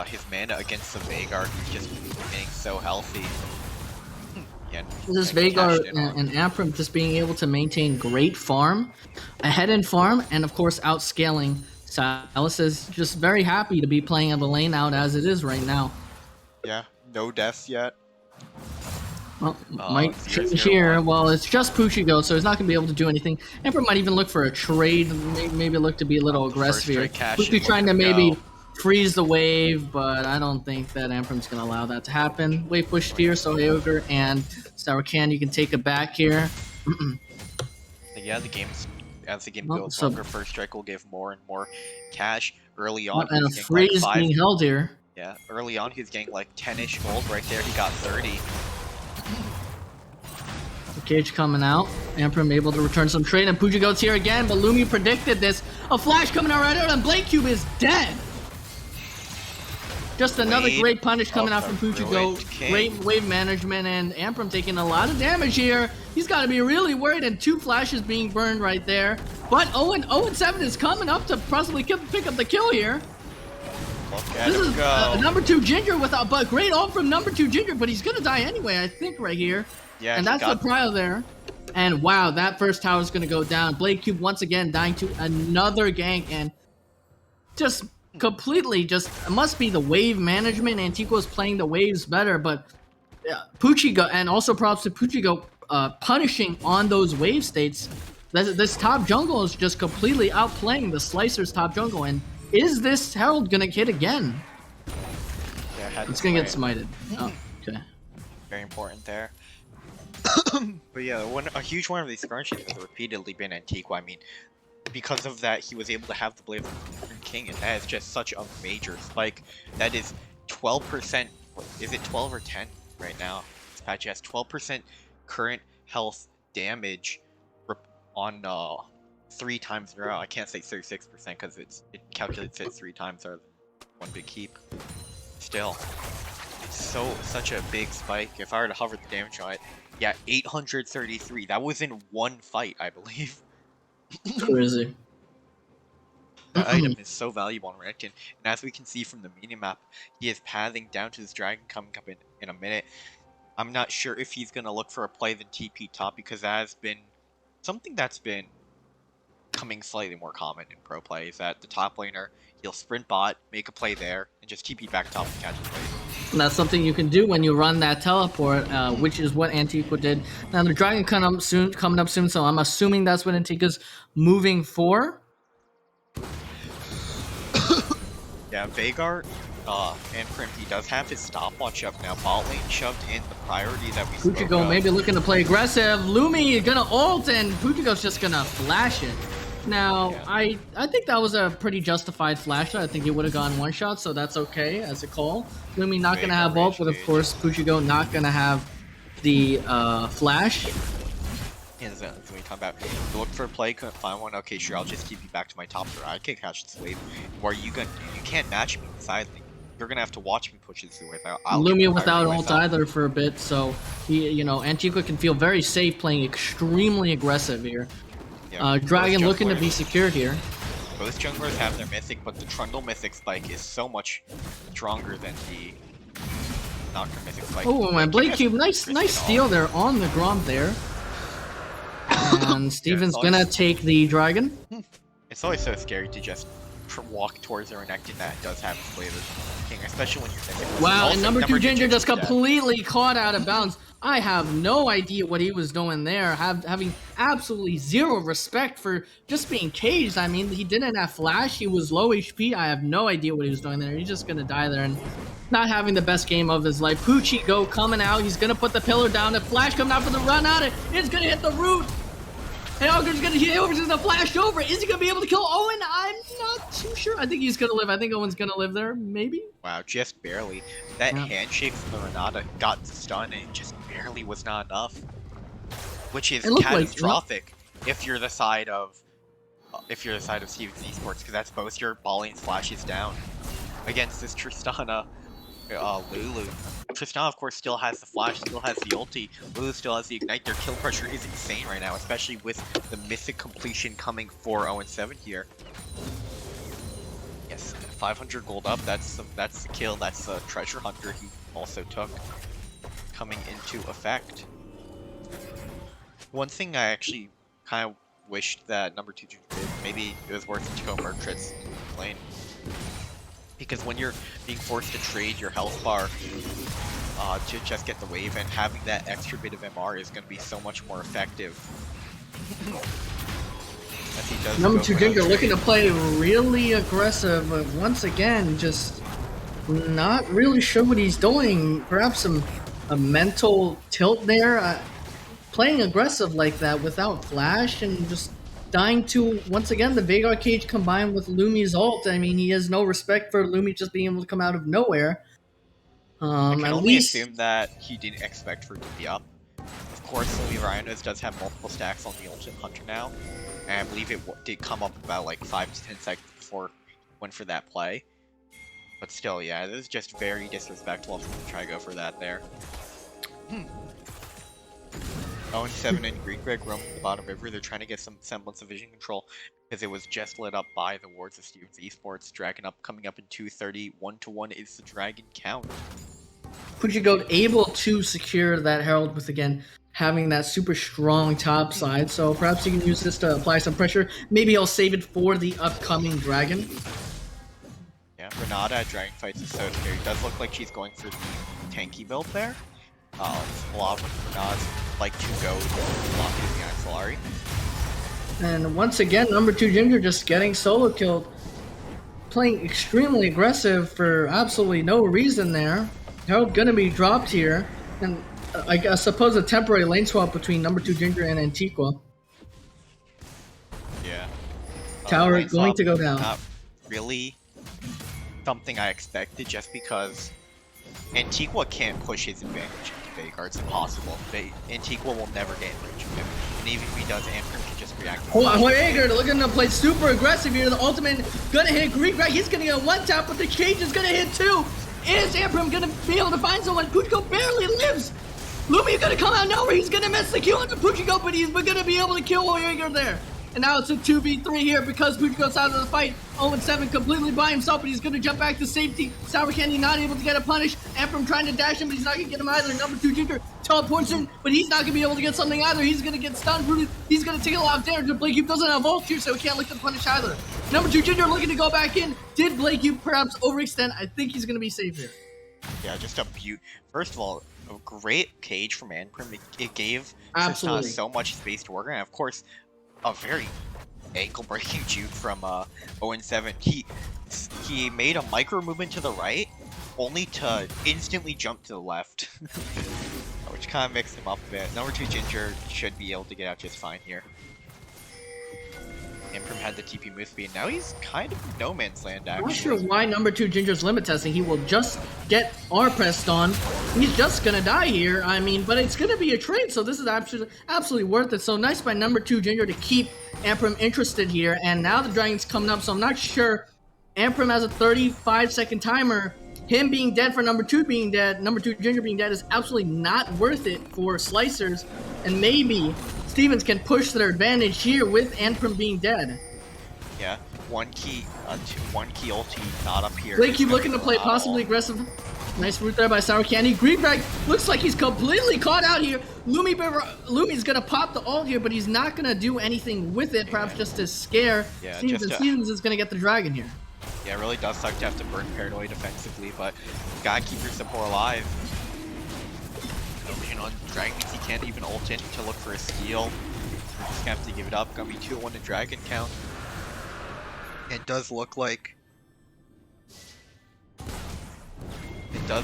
his mana against the Veigar, who's just being so healthy. Yeah, This Veigar and Amprim just being able to maintain great farm, ahead in farm, and of course outscaling. Silas is just very happy to be playing the lane out as it is right now. Yeah, no deaths yet. Well, might change here. Well, it's just Puchigo, so he's not going to be able to do anything. Emperor might even look for a trade, maybe look to be a little aggressive here. Puchi trying to maybe freeze the wave, but I don't think that Emperor's going to allow that to happen. Wave push here, so Aogar and Sour Candy can take it back here. Yeah, as the game goes longer, First Strike will give more and more cash early on. And a freeze like being held here. Yeah, early on he's getting like 10-ish gold right there. He got 30. Cage coming out. Amprim able to return some trade, and Puja goes here again, but Lumi predicted this. A flash coming out right out, and Blade Cube is dead. Just another great punish coming out from Puchigo. Great wave management, and Amprim taking a lot of damage here. He's got to be really worried, and 2 flashes being burned right there. But 0-7 is coming up to possibly pick up the kill here. This is number 2 Ginger with a great ult from number 2 Ginger, but he's gonna die anyway, I think, right here. Yeah, and that's the prio there. And wow, that first tower is gonna go down. Blade Cube once again dying to another gank, and just completely it must be the wave management. Antiquo's playing the waves better, but Puchigo, and also props to Puchigo punishing on those wave states. This top jungle is just completely outplaying the Slicer's top jungle, and is this Herald gonna hit again? Yeah, it's gonna get smited. Oh, okay. Very important there. But yeah, a huge one of these scrunchies has repeatedly been Antiqua. I mean, because of that, he was able to have the Blade of the King, and that is just such a major spike. That is 12%. Is it 12 or 10 right now? This patch has 12% current health damage on 3 times in a row. I can't say 36% because it calculates it 3 times or one big heap. Still, it's such a big spike. If I were to hover the damage on it, yeah, 833. That was in 1 fight, I believe. Crazy. That item is so valuable on Redkin, and as we can see from the minimap, he is pathing down to this dragon coming up in a minute. I'm not sure if he's gonna look for a play than TP top, because that has been something that's been becoming slightly more common in pro play, is that the top laner, he'll sprint bot, make a play there, and just TP back top and catch the play. And that's something you can do when you run that teleport, which is what Antiqua did. Now the dragon coming up soon, so I'm assuming that's what Antiqua's moving for. Yeah, Veigar and Prim, he does have his stopwatch up now. Bot lane shoved in the priority that we spoke Puchigo of. maybe looking to play aggressive. Lumi gonna ult, and Puchigo's just gonna flash it. Now, yeah. I think that was a pretty justified flash. I think it would have gone 1 shot, so that's okay as a call. Lumi not going to have ult, but of course, Puchigo not going to have the flash. Yeah, that's what we talk about. You look for a play, couldn't find one. Okay, sure, I'll just keep you back to my top tier. I can catch this wave. Or you can't match me inside. You're going to have to watch me push this wave. Lumi without ult either for a bit, so he, Antiqua can feel very safe playing extremely aggressive here. Yeah, Dragon looking to be secured here. Both junglers have their mythic, but the Trundle mythic spike is so much stronger than the Nocturne mythic spike. Oh, and Blade Cube, nice steal there on the Grom there. And Steven's gonna take the Dragon. It's always so scary to just walk towards a Renekton that does have its Blade of King, especially when you're mythic. Wow, and number 2 Ginger just completely caught out of bounds. I have no idea what he was doing there, having absolutely zero respect for just being caged. I mean, he didn't have flash, he was low HP. I have no idea what he was doing there. He's just gonna die there and not having the best game of his life. Puchigo coming out, he's gonna put the pillar down, the flash coming out for the run at it. It's gonna hit the root. And Ogre's gonna hit over to the flash over. Is he gonna be able to kill Owen? I'm not too sure. I think he's gonna live. I think Owen's gonna live there, maybe? Wow, just barely. That handshake from the Renata got the stun, and it just barely was not enough. Which is catastrophic if you're the side of if you're the side of Stevens Esports, because that's both your ball lane flashes down against this Tristana Lulu. Tristana, of course, still has the flash, still has the ulti. Lulu still has the ignite. Their kill pressure is insane right now, especially with the mythic completion coming for 0-7 here. Yes, 500 gold up. That's the kill. That's the treasure hunter he also took coming into effect. One thing I actually kind of wished that number 2 did, maybe it was worth it to go Merchants lane. Because when you're being forced to trade your health bar to just get the wave, and having that extra bit of MR is going to be so much more effective. As he does number 2 Ginger looking to play really aggressive, but once again, just not really sure what he's doing. Perhaps a mental tilt there. Playing aggressive like that without flash and just dying to, once again, the Veigar cage combined with Lumi's ult. I mean, he has no respect for Lumi just being able to come out of nowhere. I can At only least assume that he didn't expect for it to be up. Of course, Lumi Rhinos does have multiple stacks on the Ultimate Hunter now, and I believe it did come up about like 5 to 10 seconds before he went for that play. But still, yeah, this is just very disrespectful of him to try to go for that there. 0-7 and Keldricc roaming the bottom river. They're trying to get some semblance of vision control because it was just lit up by the wards of Stevens Esports. Dragon up coming up in 2:30. 1-1 is the Dragon count. Pujigo able to secure that Herald with, again, having that super strong top side. So perhaps he can use this to apply some pressure. Maybe he'll save it for the upcoming Dragon. Yeah, Renata at Dragon Fights is so scary. It does look like she's going for the tanky build there. A lot of Renatas like to go blocking the Axolari. And once again, number 2 Ginger just getting solo killed. Playing extremely aggressive for absolutely no reason there. Herald gonna be dropped here. And I suppose a temporary lane swap between number 2 Ginger and Antiqua. Yeah. Tower going to go down. Not really something I expected, just because Antiqua can't push his advantage into Veigar. It's impossible. Antiqua will never get advantage of him. And even if he does, Amperm can just react. Veigar looking to play super aggressive here. The ultimate gonna hit Keldricc. He's gonna get one tap, but the cage is gonna hit 2. Is Amperm gonna be able to find someone? Pujigo barely lives. Lumi gonna come out nowhere. He's gonna miss the kill into Pujigo, but he's gonna be able to kill Veigar there. And now it's a 2v3 here because Pujigo's out of the fight. 0-7 completely by himself, but he's going to jump back to safety. Sour Candy not able to get a punish. Amperm trying to dash him, but he's not going to get him either. Number 2 Ginger teleports in, but he's not going to be able to get something either. He's going to get stunned, rooted. He's going to take a lot of damage. Blakeyup doesn't have ult here, so he can't look to punish either. Number 2 Ginger looking to go back in. Did Blakeyup perhaps overextend? I think he's going to be safe here. Yeah, just a beaut. First of all, a great cage from Amperm. It gave Absolutely Tristana so much space to work on. And of course, a very ankle-breaking juke from 0-7. He made a micro movement to the right, only to instantly jump to the left, which kind of mixed him up a bit. Number 2 Ginger should be able to get out just fine here. Amperm had the TP move speed. Now he's kind of in no man's land, actually. I'm not sure why number 2 Ginger's limit testing. He will just get R pressed on. He's just gonna die here. I mean, but it's gonna be a trade, so this is absolutely worth it. So nice by number 2 Ginger to keep Amperm interested here. And now the Dragon's coming up, so I'm not sure. Amperm has a 35-second timer. Him being dead for number 2 being dead, number 2 Ginger being dead is absolutely not worth it for Slicers. And maybe Stevens can push their advantage here with Amperm being dead. Yeah, one key ulti not up here. Blakeyup looking to play possibly aggressive. Nice route there by Sour Candy. Keldricc looks like he's completely caught out here. Lumi's gonna pop the ult here, but he's not gonna do anything with it, perhaps just to scare Stevens. And Stevens is gonna get the Dragon here. Yeah, it really does suck to have to burn Paranoid defensively, but you gotta keep your support alive. No vision on Dragon means he can't even ult in to look for a steal. We're just gonna have to give it up. Gonna be 2-1 to Dragon count. It does look like...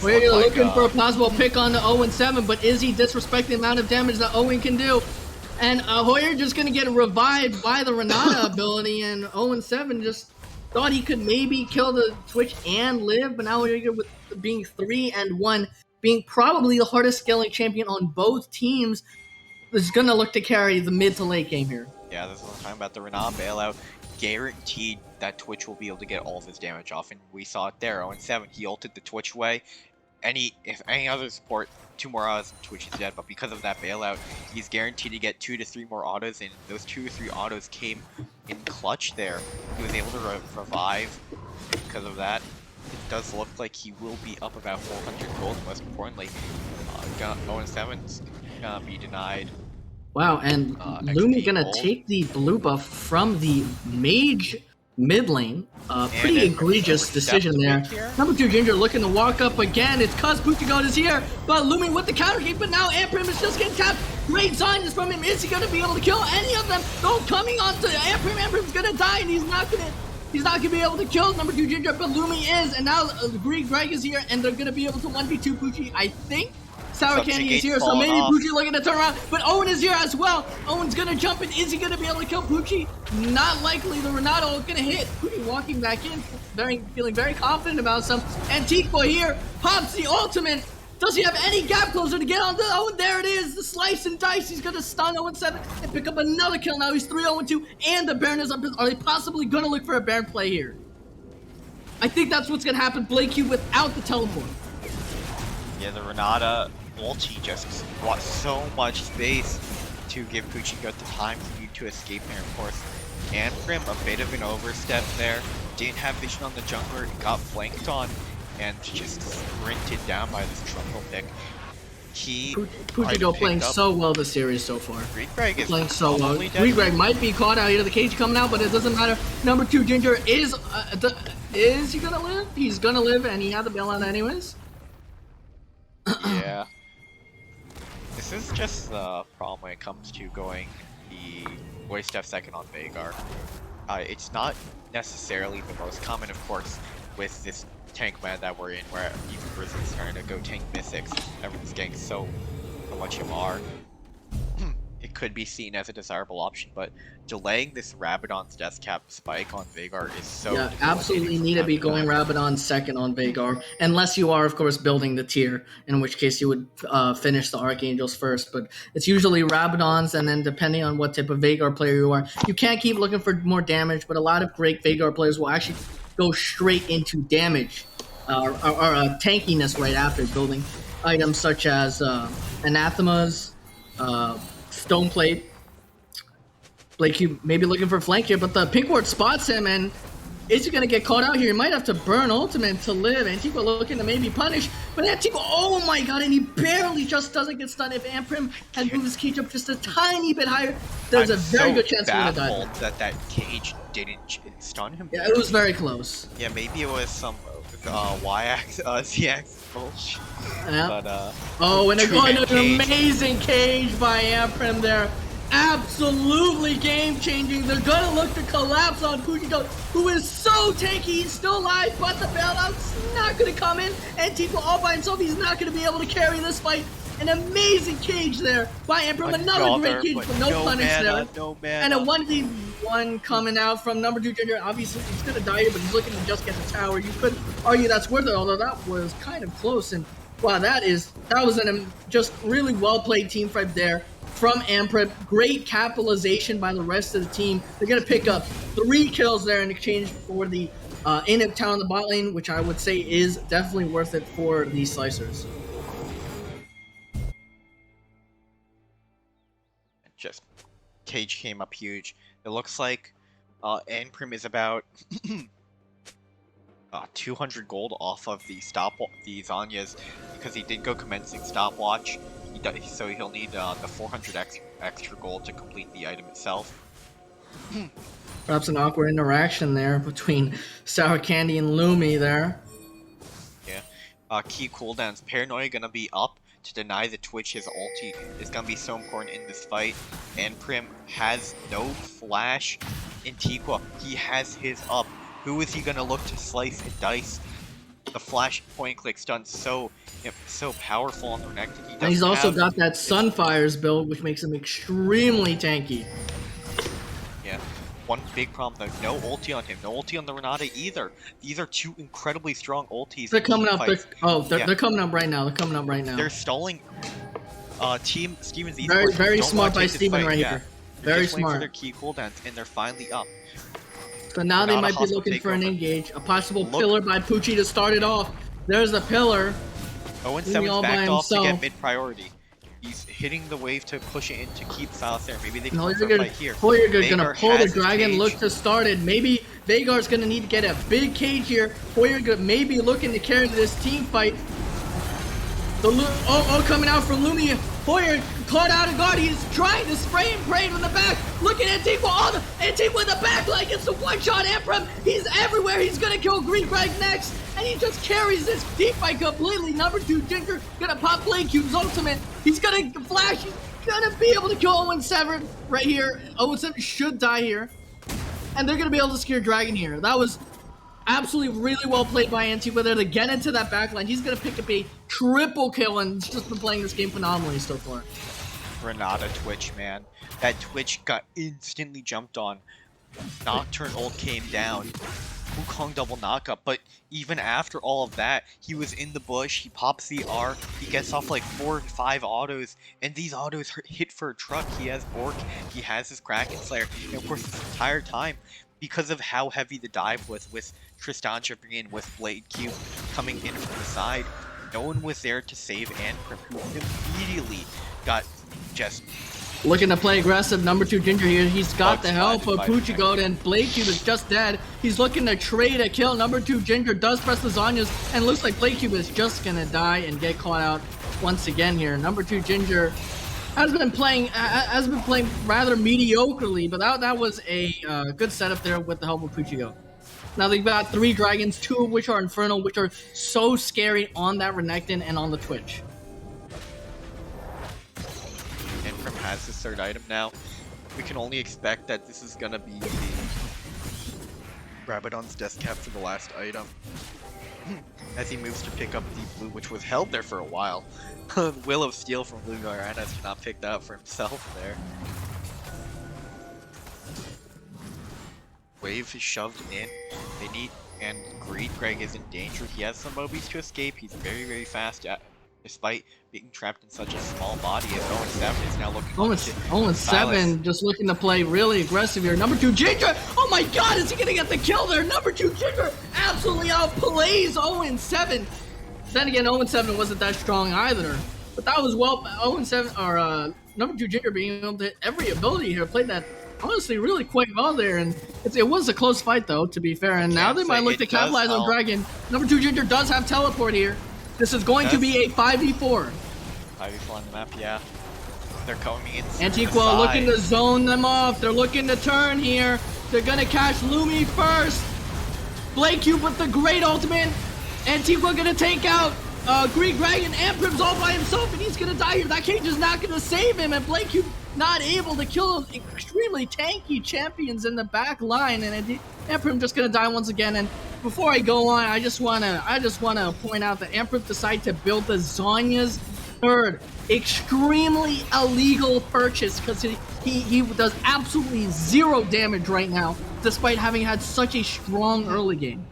We're looking for a possible pick on the 0-7, but is he disrespecting the amount of damage that Owen can do? And Hoyer just gonna get revived by the Renata ability, and 0-7 just thought he could maybe kill the Twitch and live, but now Hoyer with being 3-1, being probably the hardest scaling champion on both teams, is gonna look to carry the mid to late game here. Yeah, this is what I'm talking about. The Renan bailout guaranteed that Twitch will be able to get all of his damage off, and we saw it there. 0-7, he ulted the Twitch away. If any other support, 2 more autos and Twitch is dead, but because of that bailout, he's guaranteed to get 2 to 3 more autos, and those 2 or 3 autos came in clutch there. He was able to revive because of that. It does look like he will be up about 400 gold, most importantly. 0-7's gonna be denied. Wow, and Lumi XP gonna gold. take the blue buff from the mage mid lane. Pretty egregious decision there. Number 2 Ginger looking to walk up again. It's cuz Puchigoat is here, but Lumi with the counter game, but now Amprim is just getting tapped. Great Zonias from him. Is he gonna be able to kill any of them? No, coming on to Amprim. Amprim's gonna die, and he's not gonna be able to kill number 2 Ginger, but Lumi is, and now Greek Greg is here, and they're gonna be able to 1v2 Pucci, I think. Sour Candy is here, so maybe Pucci looking to turn around, but Owen is here as well. Owen's gonna jump in. Is he gonna be able to kill Pucci? Not likely. The Renato is gonna hit. Pucci walking back in, feeling very confident about some. Antiqua here pops the ultimate. Does he have any gap closer to get on the Owen? There it is, the slice and dice. He's gonna stun 0-7 and pick up another kill. Now he's 3-0-2, and the Baron is up. Are they possibly gonna look for a Baron play here? I think that's what's gonna happen. Blake Q without the teleport. Yeah, the Renata ulti just brought so much space to give Puchigoat the time to escape there, of course. Amprim, a bit of an overstep there. Didn't have vision on the jungler, got flanked on, and just sprinted down by this Trundle pick. Puchigoat playing so well this series so far. Greek Greg is playing so well. Greek Greg might be caught out here. The cage coming out, but it doesn't matter. Number 2 Ginger is he gonna live? He's gonna live, and he had the bailout anyways. Yeah. This is just the problem when it comes to going the voice step second on Veigar. It's not necessarily the most common, of course, with this tank man that we're in, where even Grizzly's starting to go tank Mythics. Everyone's getting so much MR. It could be seen as a desirable option, but delaying this Rabadon's death cap spike on Veigar is so... Yeah, absolutely need to be going Rabadon second on Veigar, unless you are, of course, building the tier, in which case you would finish the Archangels first, but it's usually Rabadons, and then depending on what type of Veigar player you are, you can't keep looking for more damage, but a lot of great Veigar players will actually go straight into damage, or tankiness right after building items such as Anathemas, Stoneplate. Blake, you may be looking for a flank here, but the pink ward spots him, and is he going to get caught out here? He might have to burn ultimate to live. Antiqua looking to maybe punish, but Antiqua, oh my god, and he barely just doesn't get stunned. If Amprim had moved his cage up just a tiny bit higher, there's a very good chance he would have died. That cage didn't stun him. Yeah, it was very close. Yeah, maybe it was some Z-axis bullshit. Yeah. But, oh, and an amazing cage by Amprim there. Absolutely game-changing. They're gonna look to collapse on Puchigoat, who is so tanky. He's still alive, but the bailout's not gonna come in. Antiqua all by himself. He's not gonna be able to carry this fight. An amazing cage there by Amprim. Another great cage, but no punish there. And a 1v1 coming out from number 2 Ginger. Obviously, he's gonna die here, but he's looking to just get the tower. You could argue that's worth it, although that was kind of close. And wow, that was just really well-played team fight there from Amprim. Great capitalization by the rest of the team. They're going to pick up 3 kills there in exchange for the Inhib Town on the bot lane, which I would say is definitely worth it for the Slicers. Just cage came up huge. It looks like Amprim is about 200 gold off of the Zanyas, because he did go commencing stopwatch. So he'll need the 400 extra gold to complete the item itself. Perhaps an awkward interaction there between Sour Candy and Lumi there. Yeah. Key cooldowns. Paranoia gonna be up to deny the Twitch. His ulti is gonna be so important in this fight. Amprim has no flash. Antiqua, he has his up. Who is he gonna look to slice and dice? The flash point click stun so powerful on the Renekton. And he's also got that Sunfires build, which makes him extremely tanky. Yeah. One big problem though, no ulti on him, no ulti on the Renata either. These are 2 incredibly strong ultis. They're coming up. They're coming up right now. They're coming up right now. They're stalling. Team Steven's Esports. Very smart by Steven right here. They're Very just waiting for smart. their key cooldowns, and they're finally up. So now they Renata might be hostile looking for an takeover. engage. A possible Look. pillar by Poochie to start it off. There's the pillar. 0-7's all by backed off to get himself. mid priority. He's hitting the wave to push it in to keep Silas there. Maybe they can No, go for a fight here. Hoyer gonna Veigar pull the has his dragon, cage. look to start it. Maybe Veigar's gonna need to get a big cage here. Hoyer maybe looking to carry this team fight. Coming out from Lumi. Hoyer caught out of guard. He's trying to spray and pray from the back. Look at Antigua. Antigua in the back like it's a one-shot Emperor. He's everywhere. He's gonna kill Green Greg next. And he just carries this team fight completely. Number 2, Ginger, gonna pop Blade Cube's ultimate. He's gonna flash. He's gonna be able to kill 0-7 right here. 0-7 should die here. And they're gonna be able to scare Dragon here. That was absolutely really well played by Antigua there to get into that backline. He's gonna pick up a triple kill and he's just been playing this game phenomenally so far. Renata Twitch, man. That Twitch got instantly jumped on. Nocturne ult came down. Wukong double knockup, but even after all of that, he was in the bush, he pops the R, he gets off like 4 or 5 autos, and these autos hit for a truck. He has Bork, he has his Kraken Slayer, and of course this entire time, because of how heavy the dive was, with Tristan jumping in, with Blade Cube coming in from the side, no one was there to save Antrim, who immediately got just looking to play aggressive. Number 2 Ginger here. He's got the help of Puchigo, and Blade Cube is just dead. He's looking to trade a kill. Number 2 Ginger does press lasagnas, and looks like Blade Cube is just gonna die and get caught out once again here. Number 2 Ginger has been playing rather mediocrely, but that was a good setup there with the help of Puchigo. Now they've got 3 dragons, 2 of which are Infernal, which are so scary on that Renekton and on the Twitch. Has his 3rd item now. We can only expect that this is gonna be the Rabadon's death cap for the last item. As he moves to pick up the blue, which was held there for a while. Will of Steel from Blue Guaranas cannot pick that up for himself there. Wave is shoved in. They need, and Green Greg is in danger. He has some mobies to escape. He's very, very fast despite being trapped in such a small body. As 0-7 is now looking 0-7 just looking to play really aggressive here. Number 2 Ginger, oh my god, is he gonna get the kill there? Number 2 Ginger absolutely outplays 0-7. Then again, 0-7 wasn't that strong either, but that was well. 0-7 or Number 2 Ginger being able to hit every ability here, played that honestly really quite well there, and it was a close fight though, to be fair. And now they might look to capitalize on Dragon. Number 2 Ginger does have teleport here. This is going to be a 5v4. 5v4 on the map, yeah. They're coming in. Antigua looking to zone them off. They're looking to turn here. They're gonna catch Lumi first. Blade Cube with the great ultimate. Antigua gonna take out Green Dragon. Amprim's all by himself and he's gonna die here. That cage is not gonna save him, and Blade Cube not able to kill extremely tanky champions in the back line, and Amprim just gonna die once again. And before I go on, I just wanna point out that Amprim decided to build the Zonya's 3rd extremely illegal purchase, because he does absolutely 0 damage right now, despite having had such a strong early game.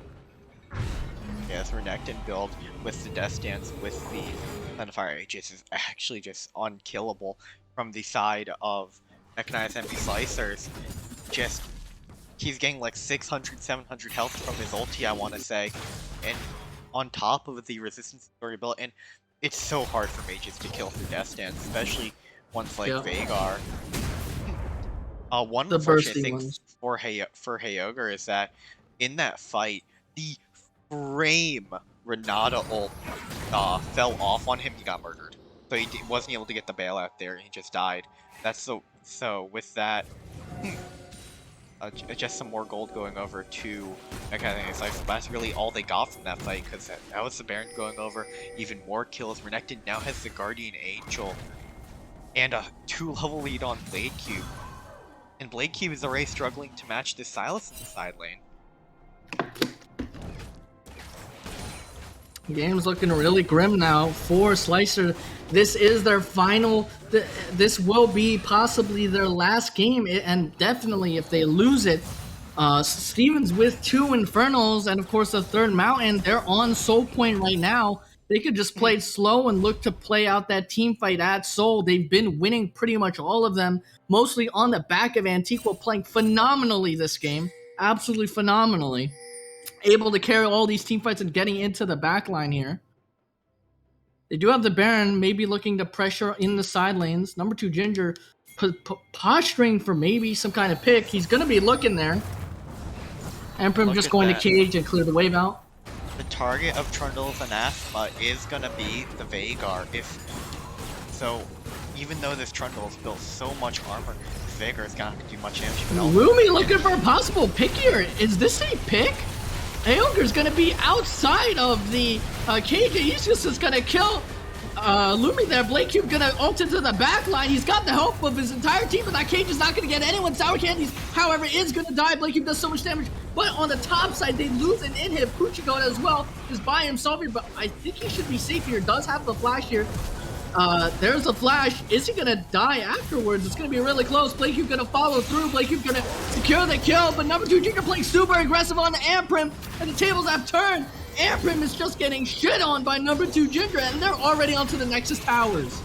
Yes, Renekton build with the Death Stance with the Thunderfire Aegis is actually just unkillable from the side of Mechanized Enemy Slicers. Just, he's getting like 600, 700 health from his ulti, I want to say, and on top of the resistance story built, and it's so hard for mages to kill through Death Stance, especially ones like Veigar. One unfortunate thing for Heyoger is that in that fight, the frame Renata ult fell off on him, he got murdered. So he wasn't able to get the bailout there, and he just died. That's so with that, just some more gold going over to Mechanized Slicer. That's really all they got from that fight, because that was the Baron going over. Even more kills. Renekton now has the Guardian Angel and a 2-level lead on Blade Cube. And Blade Cube is already struggling to match this Silas in the side lane. Game's looking really grim now for Slicer. This is their final. This will be possibly their last game, and definitely if they lose it, Stevens with 2 Infernals and of course the 3rd Mountain, they're on Soul Point right now. They could just play it slow and look to play out that team fight at Seoul. They've been winning pretty much all of them, mostly on the back of Antigua playing phenomenally this game. Absolutely phenomenally. Able to carry all these team fights and getting into the back line here. They do have the Baron maybe looking to pressure in the side lanes. Number 2, Ginger, posturing for maybe some kind of pick. He's going to be looking there. Emperor just going to cage and clear the wave out. The target of Trundle's Anathema is going to be the Veigar. So, even though this Trundle's built so much armor, Veigar is going to do much damage. Lumi looking for a possible pick here. Is this a pick? Aogar's going to be outside of the cage. He's just going to kill Lumi there. Blake Cube going to ult into the back line. He's got the help of his entire team, but that cage is not going to get anyone. Sour Candies, however, is going to die. Blake Cube does so much damage. But on the top side, they lose an inhib. Puchigo as well is by himself here, but I think he should be safe here. Does have the flash here. There's a flash. Is he gonna die afterwards? It's gonna be really close. Blake Cube gonna follow through. Blake Cube gonna secure the kill, but number 2 Ginger playing super aggressive on the Amprim, and the tables have turned. Amprim is just getting shit on by number 2 Ginger, and they're already onto the Nexus Towers.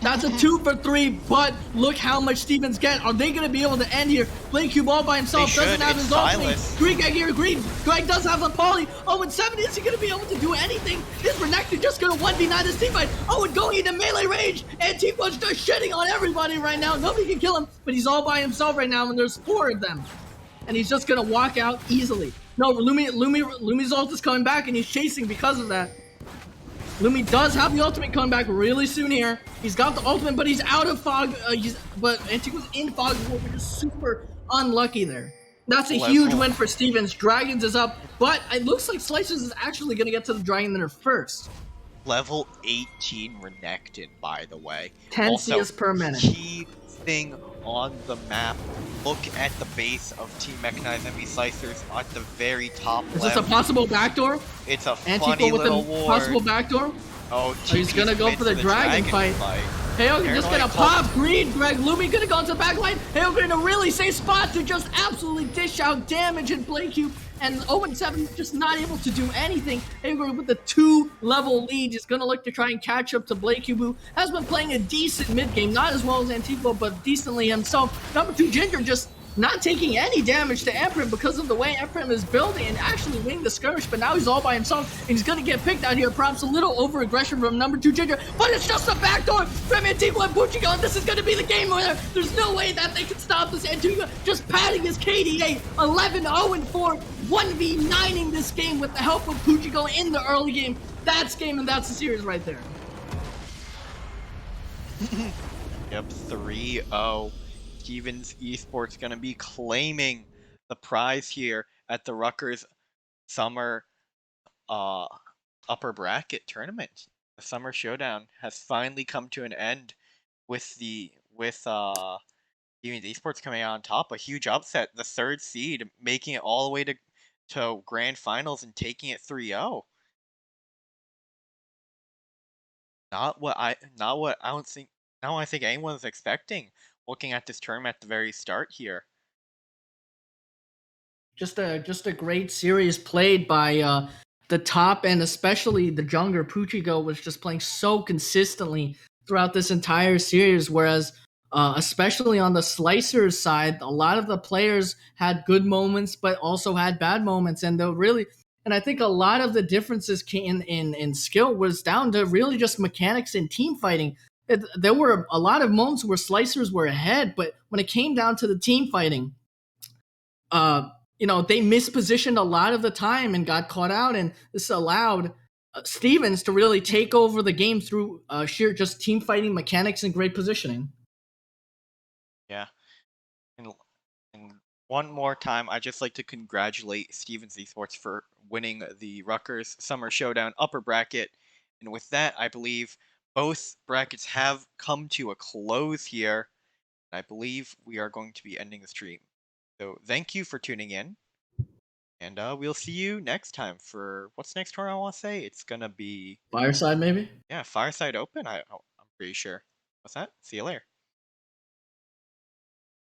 That's a 2 for 3, but look how much Stevens get. Are they going to be able to end here? Blake Cube all by himself, doesn't have his ultimate. Greg here, Greg does have a poly. Oh, and 7, is he going to be able to do anything? Is Renekton just going to 1v9 this teamfight? Oh, and going into melee range, and T-Punch just shitting on everybody right now. Nobody can kill him, but he's all by himself right now, and there's 4 of them. And he's just going to walk out easily. No, Lumi's ult is coming back, and he's chasing because of that. Lumi does have the ultimate coming back really soon here. He's got the ultimate, but he's out of fog. But Antigua's in fog, which is super unlucky there. That's a huge win for Stevens. Dragons is up, but it looks like Slicers is actually going to get to the Dragon there first. Level 18 Renekton, by the way. 10 CS per minute. Key thing on the map. Look at the base of Team Mechanized Enemy Slicers at the very top level. Is this a possible backdoor? It's a funny little ward. Possible backdoor? Oh, he's gonna go for the dragon fight. Hayogen just gonna pop green. Greg Lumi gonna go into the back line. Hayogen in a really safe spot to just absolutely dish out damage and Blake Cube. And 0-7 just not able to do anything. Hayogen with the 2-level lead is gonna look to try and catch up to Blake Cube, who has been playing a decent mid game, not as well as Antigua, but decently himself. Number 2 Ginger just not taking any damage to Emperor because of the way Emperor is building and actually winning the skirmish, but now he's all by himself and he's gonna get picked out here. Perhaps a little over-aggression from number 2 Ginger, but it's just a backdoor from Antigua and Puchigo, and this is gonna be the game winner. There's no way that they can stop this. Antigua just padding his KDA 11-0-4, 1v9ing this game with the help of Puchigo in the early game. That's game, and that's the series right there. Yep, 3-0. Stevens Esports going to be claiming the prize here at the Rutgers Summer Upper Bracket Tournament. The Summer Showdown has finally come to an end with Stevens Esports coming out on top. A huge upset, the 3rd seed, making it all the way to Grand Finals and taking it 3-0. Not what I think anyone's expecting. Looking at this tournament at the very start here. Just a great series played by the top, and especially the jungler Puchigo was just playing so consistently throughout this entire series, whereas especially on the Slicers side, a lot of the players had good moments but also had bad moments, and I think a lot of the differences in skill was down to really just mechanics and team fighting. There were a lot of moments where Slicers were ahead, but when it came down to the team fighting, they mispositioned a lot of the time and got caught out, and this allowed Stevens to really take over the game through sheer just team fighting mechanics and great positioning. Yeah. And one more time, I'd just like to congratulate Stevens Esports for winning the Rutgers Summer Showdown upper bracket. And with that, I believe both brackets have come to a close here. I believe we are going to be ending the stream. So thank you for tuning in. And we'll see you next time for what's next tournament I want to say? It's going to be Fireside, maybe? Yeah, Fireside Open, I'm pretty sure. What's that? See you later.